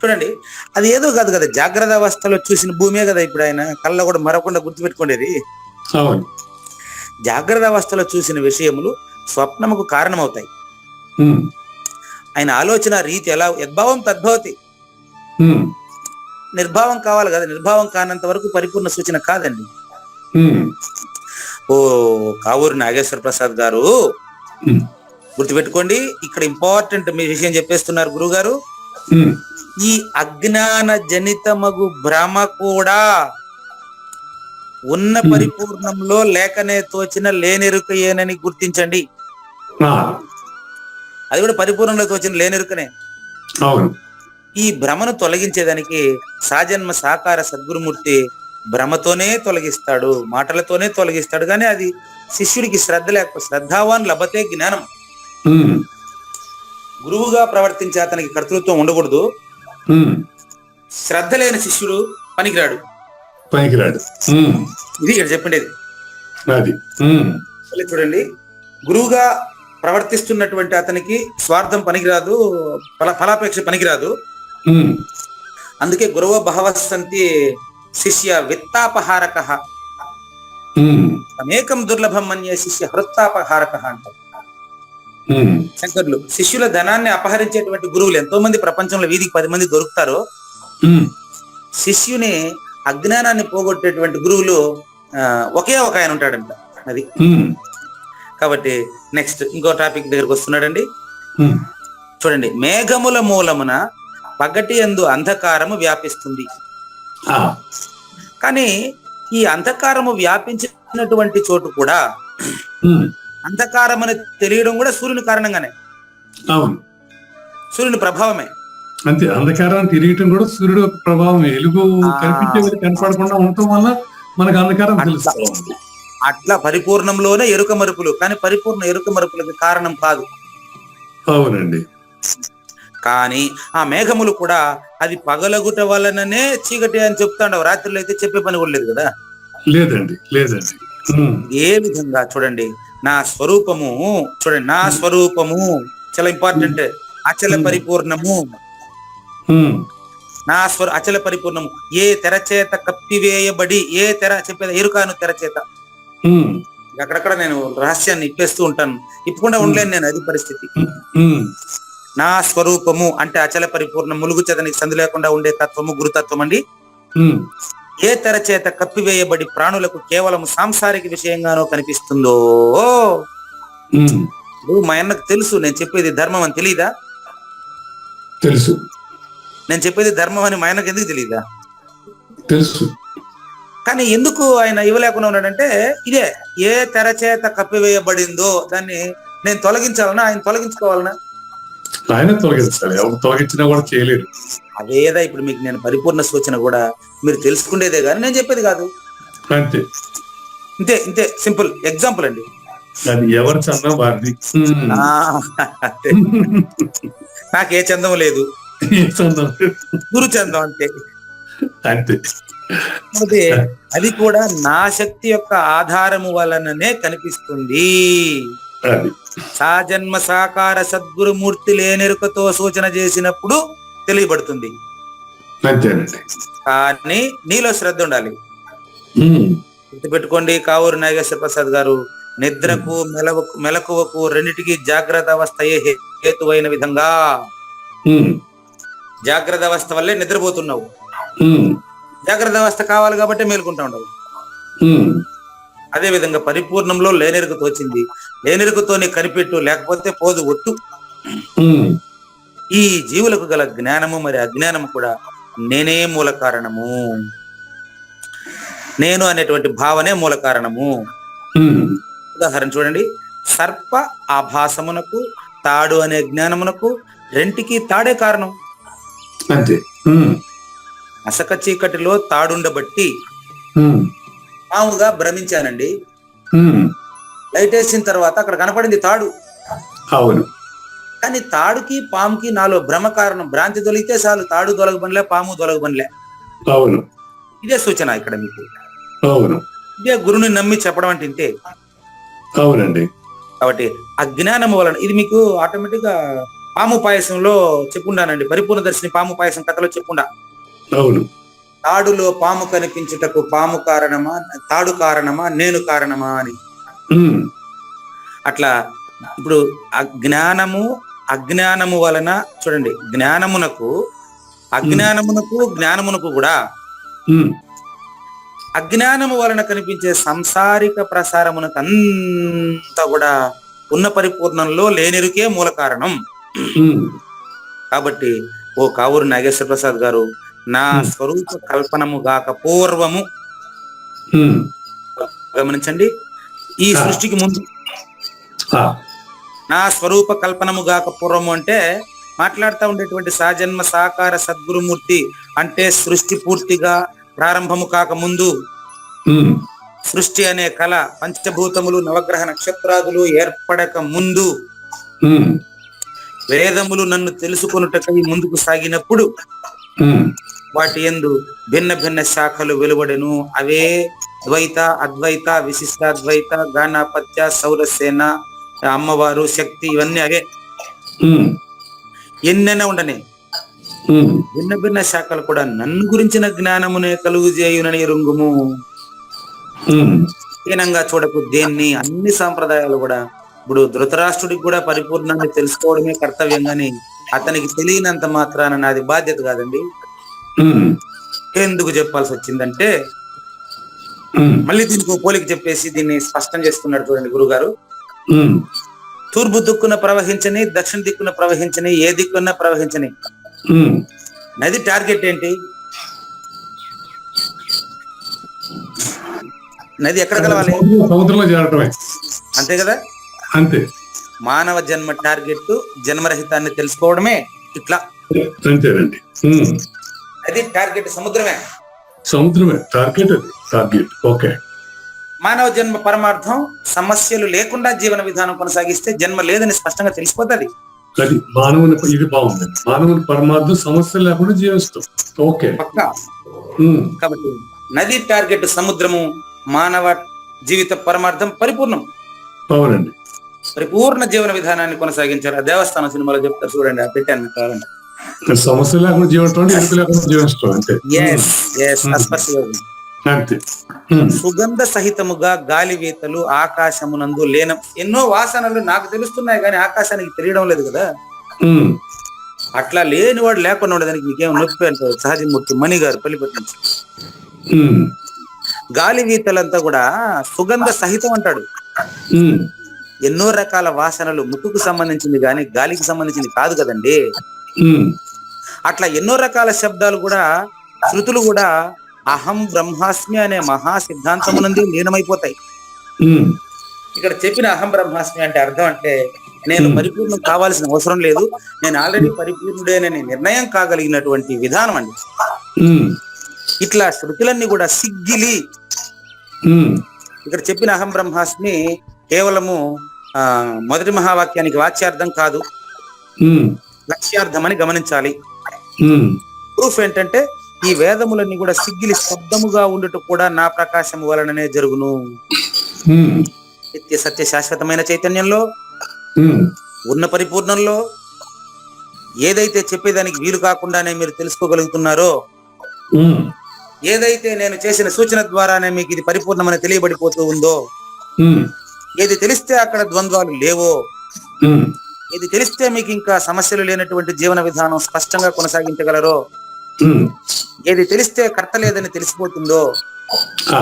చూడండి, అది ఏదో కాదు కదా, జాగ్రత్త అవస్థలో చూసిన భూమే కదా ఇప్పుడు ఆయన కళ్ళ కూడా మరకుండా గుర్తుపెట్టుకునేది. జాగ్రత్త అవస్థలో చూసిన విషయములు స్వప్నముకు కారణమవుతాయి. ఆయన ఆలోచన రీతి ఎలా యద్భావం తద్భవతి. నిర్భావం కావాలి కదా, నిర్భావం కానంత వరకు పరిపూర్ణ సూచన కాదండి. ఓ కావూరి నాగేశ్వర ప్రసాద్ గారు గుర్తుపెట్టుకోండి, ఇక్కడ ఇంపార్టెంట్ మీ విషయం చెప్పేస్తున్నారు గురువు గారు. ఈ అజ్ఞాన జనితమగు భ్రమ కూడా ఉన్న పరిపూర్ణంలో లేకనే తోచిన లేనెరుక ఏనని గుర్తించండి. అది కూడా పరిపూర్ణంలో తోచిన లేనెరుకనే. ఈ భ్రమను తొలగించేదానికి సాజన్మ సాకార సద్గురుమూర్తి భ్రమతోనే తొలగిస్తాడు, మాటలతోనే తొలగిస్తాడు. కానీ అది శిష్యుడికి శ్రద్ధ లేకపోతే, శ్రద్ధావాన్ లభతే జ్ఞానం. గురువుగా ప్రవర్తించే అతనికి కర్తృత్వం ఉండకూడదు. శ్రద్ధ లేని శిష్యుడు పనికిరాడు. ఇది ఇక్కడ చెప్పిండేది. చూడండి, గురువుగా ప్రవర్తిస్తున్నటువంటి అతనికి స్వార్థం పనికిరాదు, ఫలాపేక్ష పనికిరాదు. ఉమ్, అందుకే గురవ బహవస్సంతి శిష్య విత్తాపహారక ఉమ్, అనేకం దుర్లభం మన్యే శిష్య హృత్తాపహారక అంటారు ఉమ్, శంకర్లు. శిష్యుల ధనాన్ని అపహరించేటువంటి గురువులు ఎంతో మంది ప్రపంచంలో వీధికి 10 మంది దొరుకుతారు. ఉమ్, శిష్యుని అజ్ఞానాన్ని పోగొట్టేటువంటి గురువులు ఒకే ఒక ఆయన ఉంటాడంట. అది ఉమ్, కాబట్టి నెక్స్ట్ ఇంకో టాపిక్ దగ్గరకు వస్తున్నాడండి. ఉమ్, చూడండి, మేఘముల మూలమున పగటి యందు అంధకారము వ్యాపిస్తుంది. ఆ, కానీ ఈ అంధకారము వ్యాపించినటువంటి చోటు కూడా ఉమ్, అంధకారం అని తెలియడం కూడా సూర్యుని కారణంగానే, అవును, సూర్యుని ప్రభావమే. అంతే. అంధకారాన్ని తిరిగటం కూడా సూర్యుడు యొక్క ప్రభావం. వెలుగు కనిపించేది కనపడకుండా ఉండటం వల్ల మనకు అంధకారం తెలుస్తూ ఉంది. అట్లా పరిపూర్ణంలోనే ఎరుక మరుపులు, కానీ పరిపూర్ణ ఎరుక మరుపులకు కారణం కాదు. అవునండి. కానీ ఆ మేఘములు కూడా అది పగలగుట వలననే చీకటి అని చెప్తాండవు. రాత్రిలో అయితే చెప్పే పని కూడా లేదు కదా. లేదండి, లేదండి. ఉమ్, ఏ విధంగా చూడండి, నా స్వరూపము చూడండి, నా స్వరూపము చాలా ఇంపార్టెంట్. అచల పరిపూర్ణము, ఉమ్, నా అచల పరిపూర్ణము. ఏ తెరచేత కప్పివేయబడి, ఏ తెర చెప్పేది ఎరుకాను తెరచేత. ఉమ్, అక్కడక్కడ నేను రహస్యాన్ని ఇప్పేస్తూ ఉంటాను, ఇప్పకుండా ఉండలేను నేను, అది పరిస్థితి. ఉమ్, నా స్వరూపము అంటే అచల పరిపూర్ణ, ములుగు చెదనికి సందు లేకుండా ఉండే తత్వము గురుతత్వం అండి. ఉమ్, ఏ తెరచేత కప్పివేయబడి ప్రాణులకు కేవలం సాంసారిక విషయంగానో కనిపిస్తుందో. ఉమ్, ఇప్పుడు మా అన్నకు తెలుసు నేను చెప్పేది ధర్మం అని తెలియదా? తెలుసు, నేను చెప్పేది ధర్మం అని మా ఆయనకు ఎందుకు తెలియదా? తెలుసు. కానీ ఎందుకు ఆయన ఇవ్వలేకుండా ఉన్నాడంటే, ఇదే ఏ తెరచేత కప్పివేయబడిందో దాన్ని నేను తొలగించాలన్నా, ఆయన తొలగించుకోవాలన్నా? ఆయన తొలగించాలి. ఎవరు తొలగించినా కూడా చేయలేరు. అదేదా ఇప్పుడు మీకు నేను పరిపూర్ణ సూచన కూడా మీరు తెలుసుకునేదే కానీ నేను చెప్పేది కాదు. అంతే, ఇంతే ఇంతే, సింపుల్ ఎగ్జాంపుల్ అండి. అది ఎవరి చందం వారిది. అంతే. నాకే చందం లేదు, ఏ చందం గురు చందం అంతే. అంతే. అదే అది కూడా నా శక్తి యొక్క ఆధారము వలననే కనిపిస్తుంది. అది సాజన్మ సాకార సద్గురుమూర్తి లేనెరుకతో సూచన చేసినప్పుడు తెలియబడుతుంది. అంతేనండి. కానీ నీలో శ్రద్ధ ఉండాలి. ఉమ్, గుర్తుపెట్టుకోండి, కావూరు నాగేశ్వర ప్రసాద్ గారు, నిద్రకు మెలకువకు రెండిటికి జాగ్రత్త అవస్థయే హేతువైన విధంగా. ఉమ్, జాగ్రత్త అవస్థ వల్లే నిద్రపోతున్నావు, ఉమ్, జాగ్రత్త అవస్థ కావాలి కాబట్టి మేలుకుంటా ఉండవు. ఉమ్, అదే విధంగా పరిపూర్ణంలో లేనెరుకతో వచ్చింది, లేనెరుకతోనే కనిపెట్టు, లేకపోతే పోదు ఒట్టు. ఉమ్, ఈ జీవులకు గల జ్ఞానము మరి అజ్ఞానము కూడా నేనే మూల కారణము, నేను అనేటువంటి భావనే మూల కారణము. ఉమ్, ఉదాహరణ చూడండి, సర్ప ఆభాసమునకు తాడు అనే జ్ఞానమునకు రెంటికి తాడే కారణం. అంతే. ఉమ్, అసక చీకటిలో తాడుండబట్టి ఉమ్, పాముగా భ్రమించానండి. ఉమ్, లైట్ వేసిన తర్వాత అక్కడ కనపడింది తాడు. అవును. కానీ తాడుకి పాముకి నాలో భ్రమ కారణం. భ్రాంతి తొలిగితే చాలు, తాడు తొలగబనిలే, పాము తొలగబనిలే. అవును. ఇదే సూచన ఇక్కడ మీకు. అవును. ఇదే గురుని నమ్మి చెప్పడం అంటే ఇంతే. అవునండి. కాబట్టి అజ్ఞానము వలన ఇది మీకు ఆటోమేటిక్ గా పాము పాయసంలో చెప్పుండానండి, పరిపూర్ణ దర్శిని పాము పాయసం కథలో చెప్పుండా. అవును. తాడులో పాము కనిపించుటకు పాము కారణమా, తాడు కారణమా, నేను కారణమా అని. ఉమ్, అట్లా ఇప్పుడు అజ్ఞానము వలన చూడండి, జ్ఞానమునకు కూడా ఉమ్, అజ్ఞానము వలన కనిపించే సంసారిక ప్రసారమునకు అంతా కూడా ఉన్న పరిపూర్ణంలో లేనిరుకే మూల కారణం. ఉమ్, కాబట్టి ఓ కావూరు నాగేశ్వర ప్రసాద్ గారు, నా స్వరూప కల్పనము గాక పూర్వము, ఉమ్, గమనించండి, ఈ సృష్టికి ముందు నా స్వరూప కల్పనము గాక పూర్వము అంటే మాట్లాడుతూ ఉండేటువంటి సాజన్మ సాకార సద్గురుమూర్తి అంటే సృష్టి పూర్తిగా ప్రారంభము కాక ముందు, ఉమ్, సృష్టి అనే కళ పంచభూతములు నవగ్రహ నక్షత్రాదులు ఏర్పడక ముందు, ఉమ్, వేదములు నన్ను తెలుసుకొనుటకై ముందుకు సాగినప్పుడు ఉమ్, వాటి యందు భిన్న భిన్న శాఖలు వెలువడెను. అవే ద్వైత, అద్వైత, విశిష్టాద్వైత, గాణాపత్య, సౌరసేన, అమ్మవారు, శక్తి, ఇవన్నీ అవే. ఉమ్, ఎన్నైనా ఉండని ఉమ్, భిన్న భిన్న శాఖలు కూడా నన్ను గురించిన జ్ఞానమునే కలుగు చేయునని రుంగుము. ఉమ్, హీనంగా చూడకు దేన్ని. అన్ని సాంప్రదాయాలు కూడా ఇప్పుడు ధృతరాష్ట్రుడికి కూడా పరిపూర్ణాన్ని తెలుసుకోవడమే కర్తవ్యం గాని అతనికి తెలియనంత మాత్రాన నాది బాధ్యత కాదండి. ఉమ్, ఎందుకు చెప్పాల్సి వచ్చిందంటే ఉమ్, మళ్ళీ దీనికి ఒక పోలిక చెప్పేసి దీన్ని స్పష్టం చేస్తున్నాడు చూడండి గురుగారు. ఉమ్, తూర్పు దిక్కున ప్రవహించని, దక్షిణ దిక్కున ప్రవహించని, ఏ దిక్కున ప్రవహించని ఉమ్. నది టార్గెట్ ఏంటి? నది ఎక్కడ కలవాలి? సముద్రంలో చేరటమే. అంతే కదా. అంతే మానవ జన్మ టార్గెట్ జన్మరహితాన్ని తెలుసుకోవడమే. ఇట్లా అంతేనండి. ఉమ్. అది టార్గెట్ సముద్రమే. సముద్రమే టార్గెట్. అది టార్గెట్. ఓకే. మానవ జన్మ పరమార్థం సమస్యలు లేకుండా జీవన విధానం కొనసాగిస్తే జన్మ లేదని స్పష్టంగా తెలిసిపోతుంది. అది మానవుని, ఇది బాగుందండి. మానవుని పరమార్థం సమస్య లేకుండా జీవిస్తాం. ఓకే. పక్కా. ఉమ్, కాబట్టి నది టార్గెట్ సముద్రము, మానవ జీవిత పరమార్థం పరిపూర్ణం. అవునండి. పరిపూర్ణ జీవన విధానాన్ని కొనసాగించారు. ఆ దేవస్థానం సినిమాలో చెప్తారు చూడండి, ఆ పెట్టాను కావాలండి. సమస్య లేకుండా జీవించడం అంటే ఎరుకు లేకుండా జీవించడం. అంతే. అంతే. ఉమ్, సుగంధ సహితముగా గాలివేతలు ఆకాశమునందు లేన ఎన్నో వాసనలు నాకు తెలుస్తున్నాయి కానీ ఆకాశానికి తెలియడం లేదు కదా. ఉమ్, అట్లా లేనివాడు లేకుండా ఉండడానికి మీకేం నొప్పి అంటారు సహజమూర్తి మణి గారు పల్లిపట్టి నుంచి. ఉమ్, గాలివీతలంతా కూడా సుగంధ సహితం అంటాడు. ఉమ్, ఎన్నో రకాల వాసనలు ముక్కుకు సంబంధించింది కానీ గాలికి సంబంధించింది కాదు కదండి. ఉమ్, అట్లా ఎన్నో రకాల శబ్దాలు కూడా, శృతులు కూడా అహం బ్రహ్మాస్మి అనే మహా సిద్ధాంతమునందు లీనమైపోతాయి. ఉమ్, ఇక్కడ చెప్పిన అహం బ్రహ్మాస్మి అంటే అర్థం అంటే నేను పరిపూర్ణం కావాల్సిన అవసరం లేదు, నేను ఆల్రెడీ పరిపూర్ణుడేనని నిర్ణయం కాగలిగినటువంటి విధానం అండి. ఉమ్, ఇట్లా శృతులన్నీ కూడా సిగ్గిలి. ఉమ్, ఇక్కడ చెప్పిన అహం బ్రహ్మాస్మి కేవలము మొదటి మహావాక్యానికి వాచ్యార్థం కాదు, ఉమ్, లక్ష్యార్థం అని గమనించాలి. ఉమ్, ప్రూఫ్ ఏంటంటే ఈ వేదములన్నీ కూడా సిగ్గిలి శబ్దముగా ఉండుట కూడా నా ప్రకాశము వలననే జరుగును. ఉమ్, నిత్య సత్య శాశ్వతమైన చైతన్యంలో ఉమ్, ఉన్న పరిపూర్ణంలో ఏదైతే చెప్పేదానికి వీలు కాకుండానే మీరు తెలుసుకోగలుగుతున్నారో, ఉమ్, ఏదైతే నేను చేసిన సూచన ద్వారానే మీకు ఇది పరిపూర్ణమని తెలియబడిపోతూ ఉందో, ఉమ్, ఏది తెలిస్తే అక్కడ ద్వంద్వాలు లేవో, ఉమ్, ఇది తెలిస్తే మీకు ఇంకా సమస్యలు లేనటువంటి జీవన విధానం స్పష్టంగా కొనసాగించగలరో, ఉమ్, ఏది తెలిస్తే కర్త లేదని తెలిసిపోతుందో, ఆ,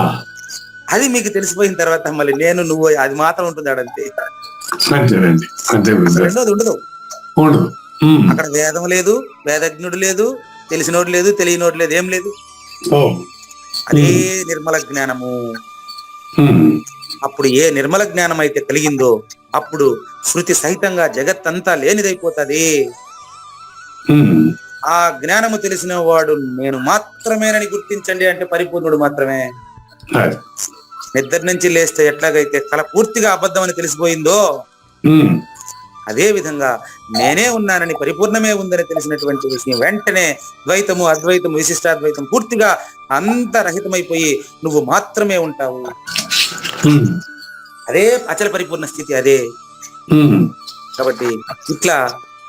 అది మీకు తెలిసిపోయిన తర్వాత మళ్ళీ నేను నువ్వు అది మాత్రం ఉంటుంది అడంతే. అంతేనండి. అంతే గురుగారు. రెండోది ఉండదు. ఉండదు. ఉమ్, అక్కడ వేదం లేదు, వేదజ్ఞుడు లేదు, తెలిసినోడు లేదు, తెలియనోడు లేదు, ఏం లేదు. ఓ, అదే నిర్మల జ్ఞానము. ఉమ్, అప్పుడు ఏ నిర్మల జ్ఞానం అయితే కలిగిందో అప్పుడు శృతి సహితంగా జగత్తంతా లేనిదైపోతుంది. ఉమ్, ఆ జ్ఞానము తెలిసిన వాడు నేను మాత్రమేనని గుర్తించండి అంటే పరిపూర్ణుడు మాత్రమే. అది. నిద్ర నుంచి లేస్తే ఎట్లాగైతే కళ పూర్తిగా అబద్ధం అని తెలిసిపోయిందో ఉమ్, అదే విధంగా నేనే ఉన్నానని, పరిపూర్ణమే ఉందని తెలిసినటువంటి విషయం వెంటనే ద్వైతము, అద్వైతము, విశిష్టాద్వైతం పూర్తిగా అంత రహితమైపోయి నువ్వు మాత్రమే ఉంటావు. ఉమ్, అదే అచల పరిపూర్ణ స్థితి అదే. ఉమ్, కాబట్టి ఇట్లా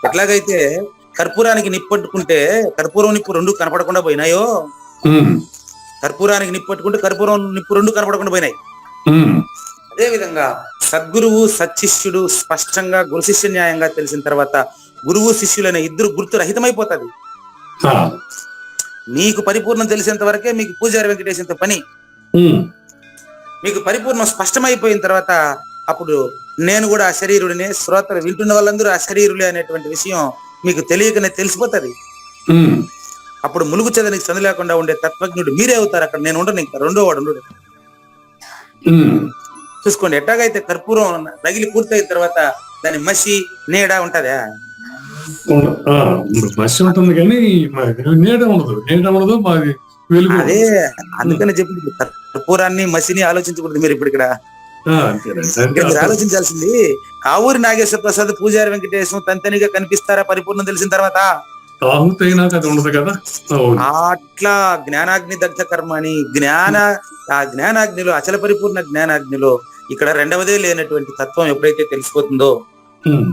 ఎట్లాగైతే కర్పూరానికి నిప్పట్టుకుంటే కర్పూరం నిప్పు రెండు కనపడకుండా పోయినాయో, ఉమ్, కర్పూరానికి నిప్పట్టుకుంటే కర్పూరం నిప్పు రెండు కనపడకుండా పోయినాయి. ఉమ్, అదే విధంగా సద్గురువు సత్శిష్యుడు స్పష్టంగా గురు శిష్య న్యాయంగా తెలిసిన తర్వాత గురువు శిష్యులనే ఇద్దరు గుర్తు రహితమైపోతుంది. ఆ, మీకు పరిపూర్ణం తెలిసేంత వరకే మీకు పూజారి వెంకటేశ్వరంతో పని. ఉమ్, మీకు పరిపూర్ణం స్పష్టమైపోయిన తర్వాత అప్పుడు నేను కూడా ఆ శరీరుడినే, శ్రోతలు వింటున్న వాళ్ళందరూ ఆ శరీరులే అనేటువంటి విషయం మీకు తెలియకనే తెలిసిపోతుంది. ఉమ్, అప్పుడు ములుగు చెదనికి సందు లేకుండా ఉండే తత్వజ్ఞుడు మీరే అవుతారు. అక్కడ నేను ఉండను, ఇంకా రెండో వాడు ఉండడు. ఉమ్, చూసుకోండి, ఎట్లాగైతే కర్పూరం రగిలి పూర్తయిన తర్వాత దాని మసి నీడ ఉంటదా? ఆ, మసి ఉంటుంది కానీ నీడ ఉండదు. నీడ ఉండదు, మాది వెలుగు. అదే అందుకని చెప్పి కర్పూరాన్ని మసిని ఆలోచించకూడదు మీరు ఇప్పుడు ఇక్కడ. అంతేనండి. ఇక్కడ మీరు ఆలోచించాల్సింది కావూరి నాగేశ్వర ప్రసాద్, పూజారి వెంకటేశ్వరం తంతనిగా కనిపిస్తారా పరిపూర్ణం తెలిసిన తర్వాత? ఆహుతైనాక అది ఉండదు కదా. అట్లా జ్ఞానాగ్ని దగ్ధ కర్మ అని ఆ జ్ఞానాగ్నిలో, అచల పరిపూర్ణ జ్ఞానాగ్నిలో ఇక్కడ రెండవదే లేనటువంటి తత్వం ఎప్పుడైతే తెలిసిపోతుందో ఉమ్,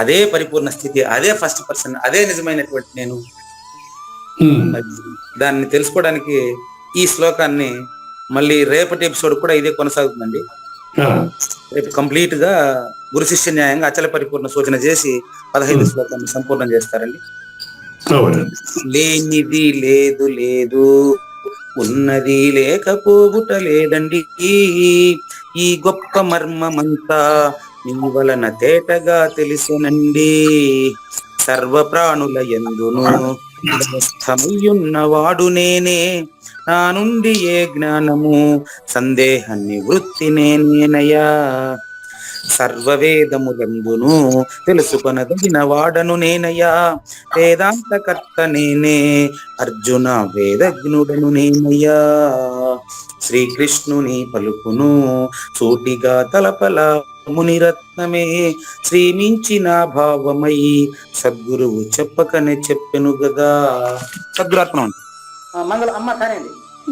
అదే పరిపూర్ణ స్థితి, అదే ఫస్ట్ పర్సన్, అదే నిజమైనటువంటి నేను. ఉమ్. మరి దాన్ని తెలుసుకోవడానికి ఈ శ్లోకాన్ని మళ్ళీ రేపటి ఎపిసోడ్ కూడా ఇదే కొనసాగుతుందండి. ఆ, రేపు కంప్లీట్ గా గురు శిష్య న్యాయంగా అచల పరిపూర్ణ సూచన చేసి 15 శ్లోకాన్ని సంపూర్ణం చేస్తారండి. అవును. లేనిది లేదు లేదు, ఉన్నది లేకపోవుట లేదండి, ఈ గొప్ప మర్మమంతా నీ వలన తేటగా తెలిసెనండి. సర్వ ప్రాణుల యందును స్థమయ్యున్నవాడు నేనే, నా నుండి ఏ జ్ఞానము సందేహ నివృత్తి నేనేనయా. సర్వవేదములందును తెలుసుకొనదగిన వాడను నేనయ్యా, వేదాంతకర్త నేనే, అర్జున వేదజ్ఞుడను నేనయ్యా. శ్రీకృష్ణుని పలుకును సూటిగా తలపల మునిరత్నమే, శ్రీమించిన భావమై సద్గురువు చెప్పకనే చెప్పెను గదా. సద్గురాత్మ మంగళ అమ్మ కానండి.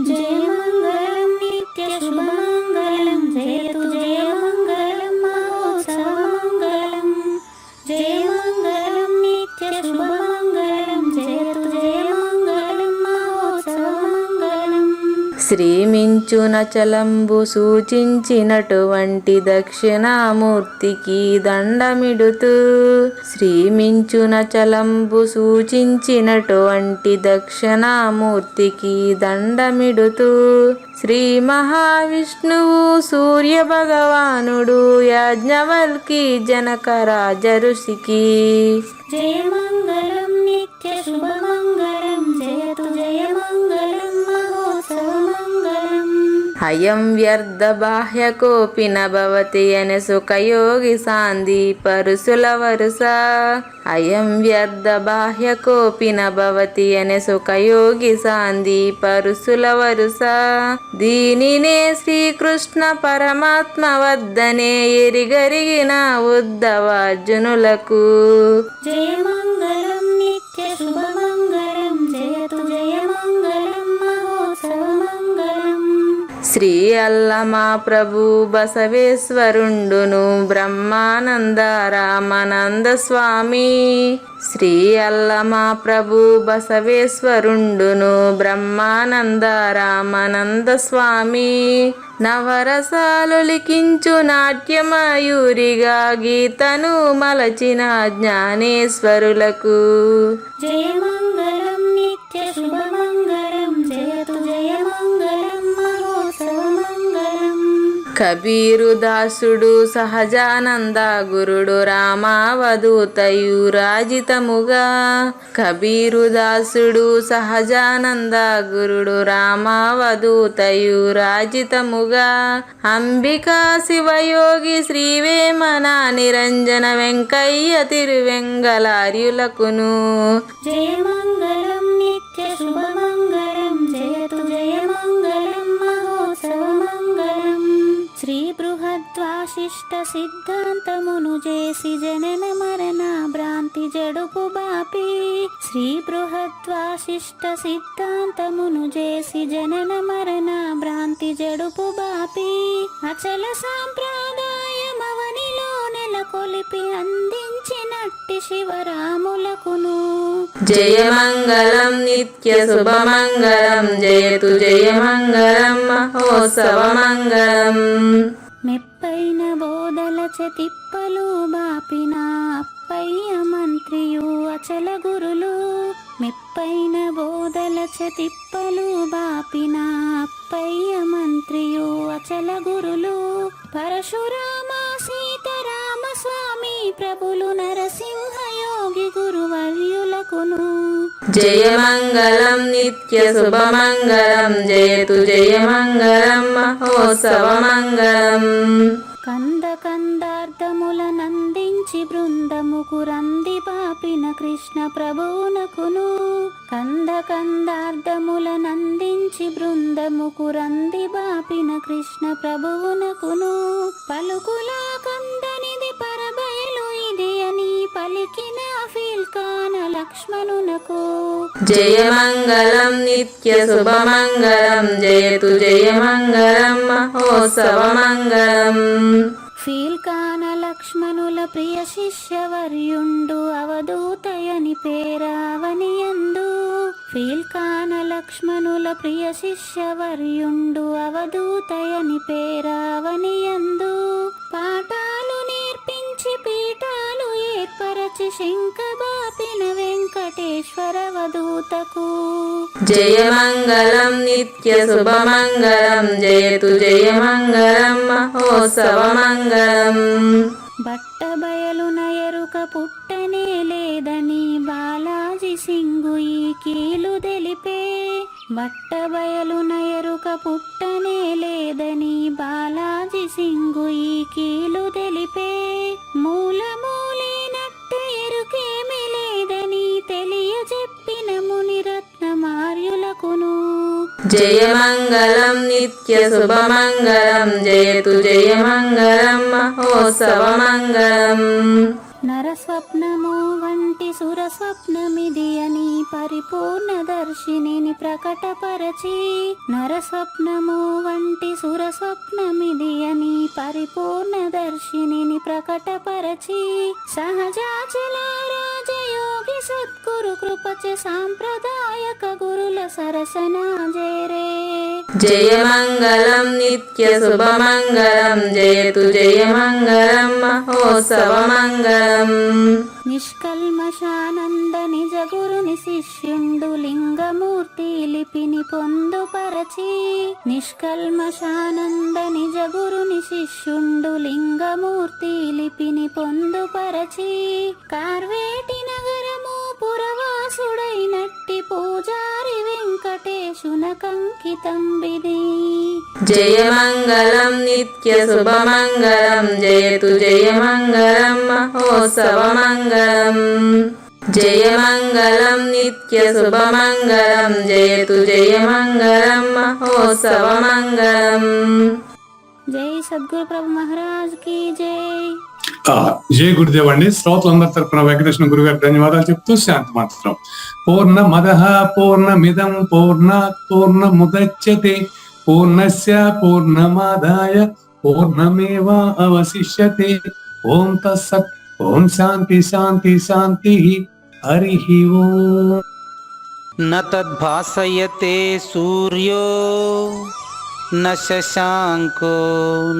జయ మంగళం నిత్య శుభమంగళం, జయతు జయ మంగళం మహోత్సవ మంగళం. జయ మంగళం నిత్య శుభమంగళం, జయతు జయ మంగళం మహోత్సవ మంగళం. శ్రీమించున చలంబు సూచించినటువంటి దక్షిణామూర్తికి దండమిడుతూ, శ్రీమించున చలంబు సూచించినటువంటి దక్షిణామూర్తికి దండమిడుతూ, శ్రీ మహావిష్ణువు సూర్య భగవానుడు యాజ్ఞవల్కి జనక రాజ ఋషికి. జయ మంగళం నిత్య శుభమంగళం, జయతు జయ మంగళం మహోత్సవ మంగళం. అయం వ్యర్థ బాహ్య కోపి నభవతి అనే సుఖయోగి సాంది పరుసుల వరుస. అయం వ్యర్థ బాహ్య కోపి నభవతి అనే సుఖయోగి సాంది పరుసుల వరుస. దీనినే శ్రీకృష్ణ పరమాత్మ వద్దనే ఎరిగరిగిన ఉద్ధవార్జునులకు. జయ మంగళం నిత్య శుభమంగళం, జయతు జయ మంగళం మహోత్సవ మంగళం. శ్రీ అల్లమా ప్రభు బసవేశ్వరుండును బ్రహ్మానంద రామానంద స్వామి. శ్రీ అల్లమా ప్రభు బసవేశ్వరుండును బ్రహ్మానంద రామానంద స్వామి. నవరసాలు లిఖించు నాట్యమయూరిగా గీతను మలచిన జ్ఞానేశ్వరులకు. జయ మంగళం నిత్య శుభమంగళం, జయతు జయ మంగళం మహోత్సవ మంగళం. కబీరు దాసుడు సహజానంద గురుడు రామావధూతయు రాజితముగా. కబీరు దాసుడు సహజానంద గురుడు రామావధూతయు రాజితముగా. అంబికా శివయోగి శ్రీవేమన నిరంజన వెంకయ్య తిరువెంగళార్యులకును. జయ మంగళం నిత్య శుభమంగళం, జయతు జయ మంగళం మహోత్సవ మంగళం. శ్రీ బృహద్వాశిష్ట సిద్ధాంతమును చేసి జనన మరణ భ్రాంతి జడుపు బాపి. శ్రీ బృహద్వాశిష్ట సిద్ధాంతమును చేసి జనన మరణ భ్రాంతి జడుపు బాపి. అచల సాంప్రదాయమవనిలో నెలకొలిపి అందించినట్టి శివరాములకును. జయ మంగళం నిత్య శుభమంగళం, జయతు జయ మంగళం మహోత్సవ మంగళం. మెప్పైన బోధలచ తిప్పలు బాపిన అప్పయ్య మంత్రియు అచల గురులు. మెప్పైన బోధలచ తిప్పలు బాపిన అప్పయ్య మంత్రియు అచల గురులు. పరశురామ సీతారామ స్వామి ప్రభులు నరసింహ యోగి గురువర్యులకును. జయ మంగళం నిత్య శుభమంగళం, జయతు జయ మంగళం మహోత్సవ మంగళం. కంద కందార్థముల నందించి బృందముకు రంది పాపిన కృష్ణ ప్రభువునకును. కంద కందార్థముల నందించి బృందముకు రంది బాపిన కృష్ణ ప్రభువునకును. పలుకులా కందనిది పరబయలు ఇది అని పలికిన ఫీల్కాన లక్ష్మణునకు. జయమంగళం నిత్య శుభమంగళం జయతు జయమంగళం మహోత్సవమంగళం. ఫీల్కాన లక్ష్మణుల ప్రియ శిష్యవర్యుండు అవధూతయని పేరావనియందు. ఫీల్కాన లక్ష్మణుల ప్రియ శిష్యవర్యుండు అవధూతయని పేరావనియందు. పాఠాలు నేర్పించి పీఠాలు ఏర్పరచి శంఖబాపిన వెంకటేశ్వర అవధూతకు. జయమంగళం నిత్య శుభమంగళం జయతు జయమంగళం మహోత్సవమంగళం. బట్టబయలున ఎరుక పుట్టనే లేదని బాలాజీ సింగు ఈ కీలు తెలిపే. బట్టబయలున ఎరుక పుట్టనే లేదని బాలాజీ సింగు ఈ కీలు తెలిపే. మూలమూలేనట్టు ఎరుకేమి లేదని తెలియజెప్పిన మునిరత్నమార్యులకును. జయమంగళం నిత్య శుభమంగళం జయతు జయమంగళం మహోత్సవమంగళం. నరస్వప్నము వంటి సురస్వప్నమిది అని పరిపూర్ణ దర్శినిని ప్రకటపరచి. నరస్వప్నము వంటి సురస్వప్నమిది అని పరిపూర్ణ దర్శినిని ప్రకటపరచి. సహజాచల రాజయోగి సద్గురు కృపచ సాంప్రదాయక గురుల సరసనాజేరే. జయమంగళం నిత్య శుభమంగళం జయతు జయమంగళం మహోత్సవమంగళం. నిష్కల్మషానంద నిజ గురుని శిష్యుండు లింగమూర్తి లిపిని పొందుపరచి. నిష్కల్మషానంద నిజ గురుని శిష్యుండు లింగమూర్తి లిపిని పొందుపరచి. కార్వేటి నగరము పురవాసుడైనట్టి పూజారి వెంకటేశునకంకితం విధి. జయమంగళం నిత్య శుభమంగళం జయతు జయమంగళం మహోత్సవమంగళం. జయమంగళం నిత్య శుభమంగళం జయతు జయమంగళం మహోత్సవమంగళం. జై సద్గురు ప్రభు మహారాజ్ కి జై. జై గురుదేవ్ అండి. శ్రోతలందరి తరపున వెంకటేశ్వర గురువు గారికి ధన్యవాదాలు చెప్తూ శాంతి మంత్రం. పూర్ణమదః పూర్ణమిదం పూర్ణాత్ పూర్ణముదచ్యతే పూర్ణస్య పూర్ణమాదాయ పూర్ణమేవా అవశిష్యతే. ఓం తత్సత్. ఓం శాంతి శాంతి శాంతి. హరి ఓం. న తద్భాసయతే సూర్యో న శశాంకో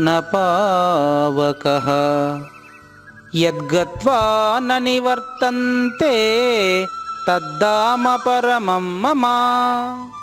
న పావకః యద్గత్వా న నివర్తంతే తద్ధామ పరమం మమ.